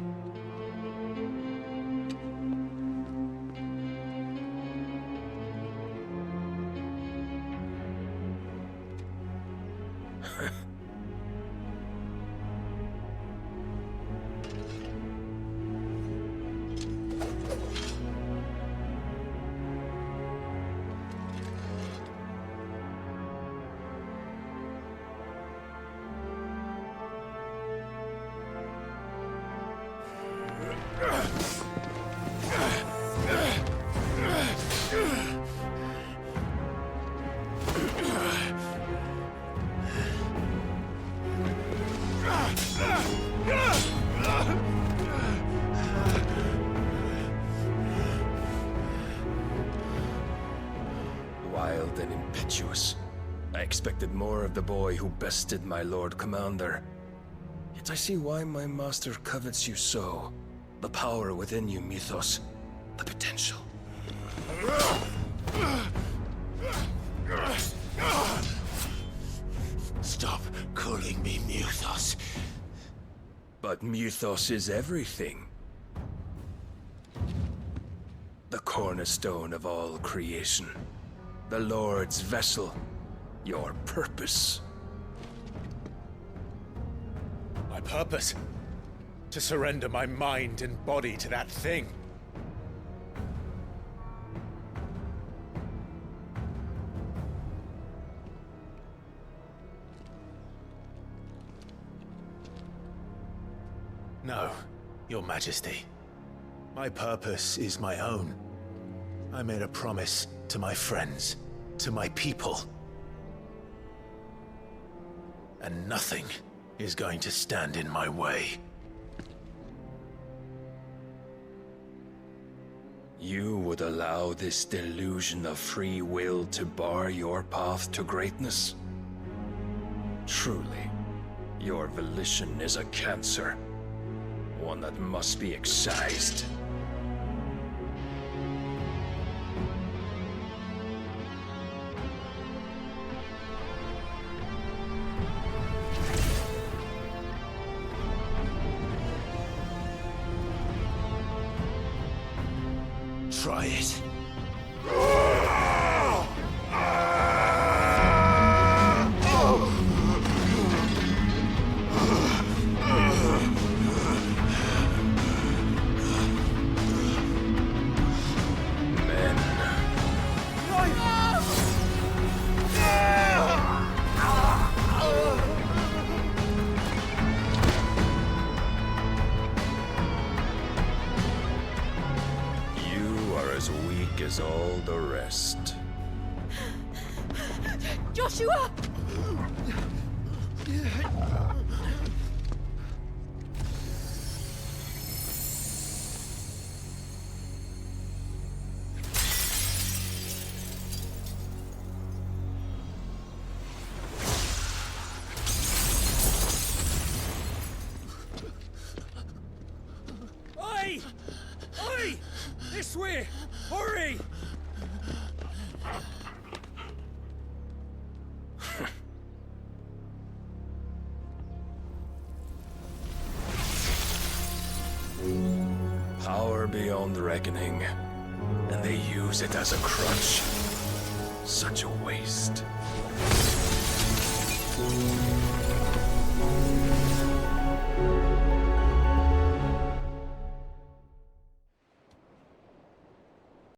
Wild and impetuous. I expected more of the boy who bested my Lord Commander. Yet I see why my master covets you so. The power within you, Mythos. The potential. Stop calling me Mythos. But Mythos is everything. The cornerstone of all creation. The Lord's vessel. Your purpose. My purpose? To surrender my mind and body to that thing. No, Your Majesty. My purpose is my own. I made a promise to my friends, to my people. And nothing is going to stand in my way. You would allow this delusion of free will to bar your path to greatness? Truly, your volition is a cancer. One that must be excised. Try it. As all the rest. Joshua! This way! Hurry! Power beyond reckoning, and they use it as a crutch. Such a waste.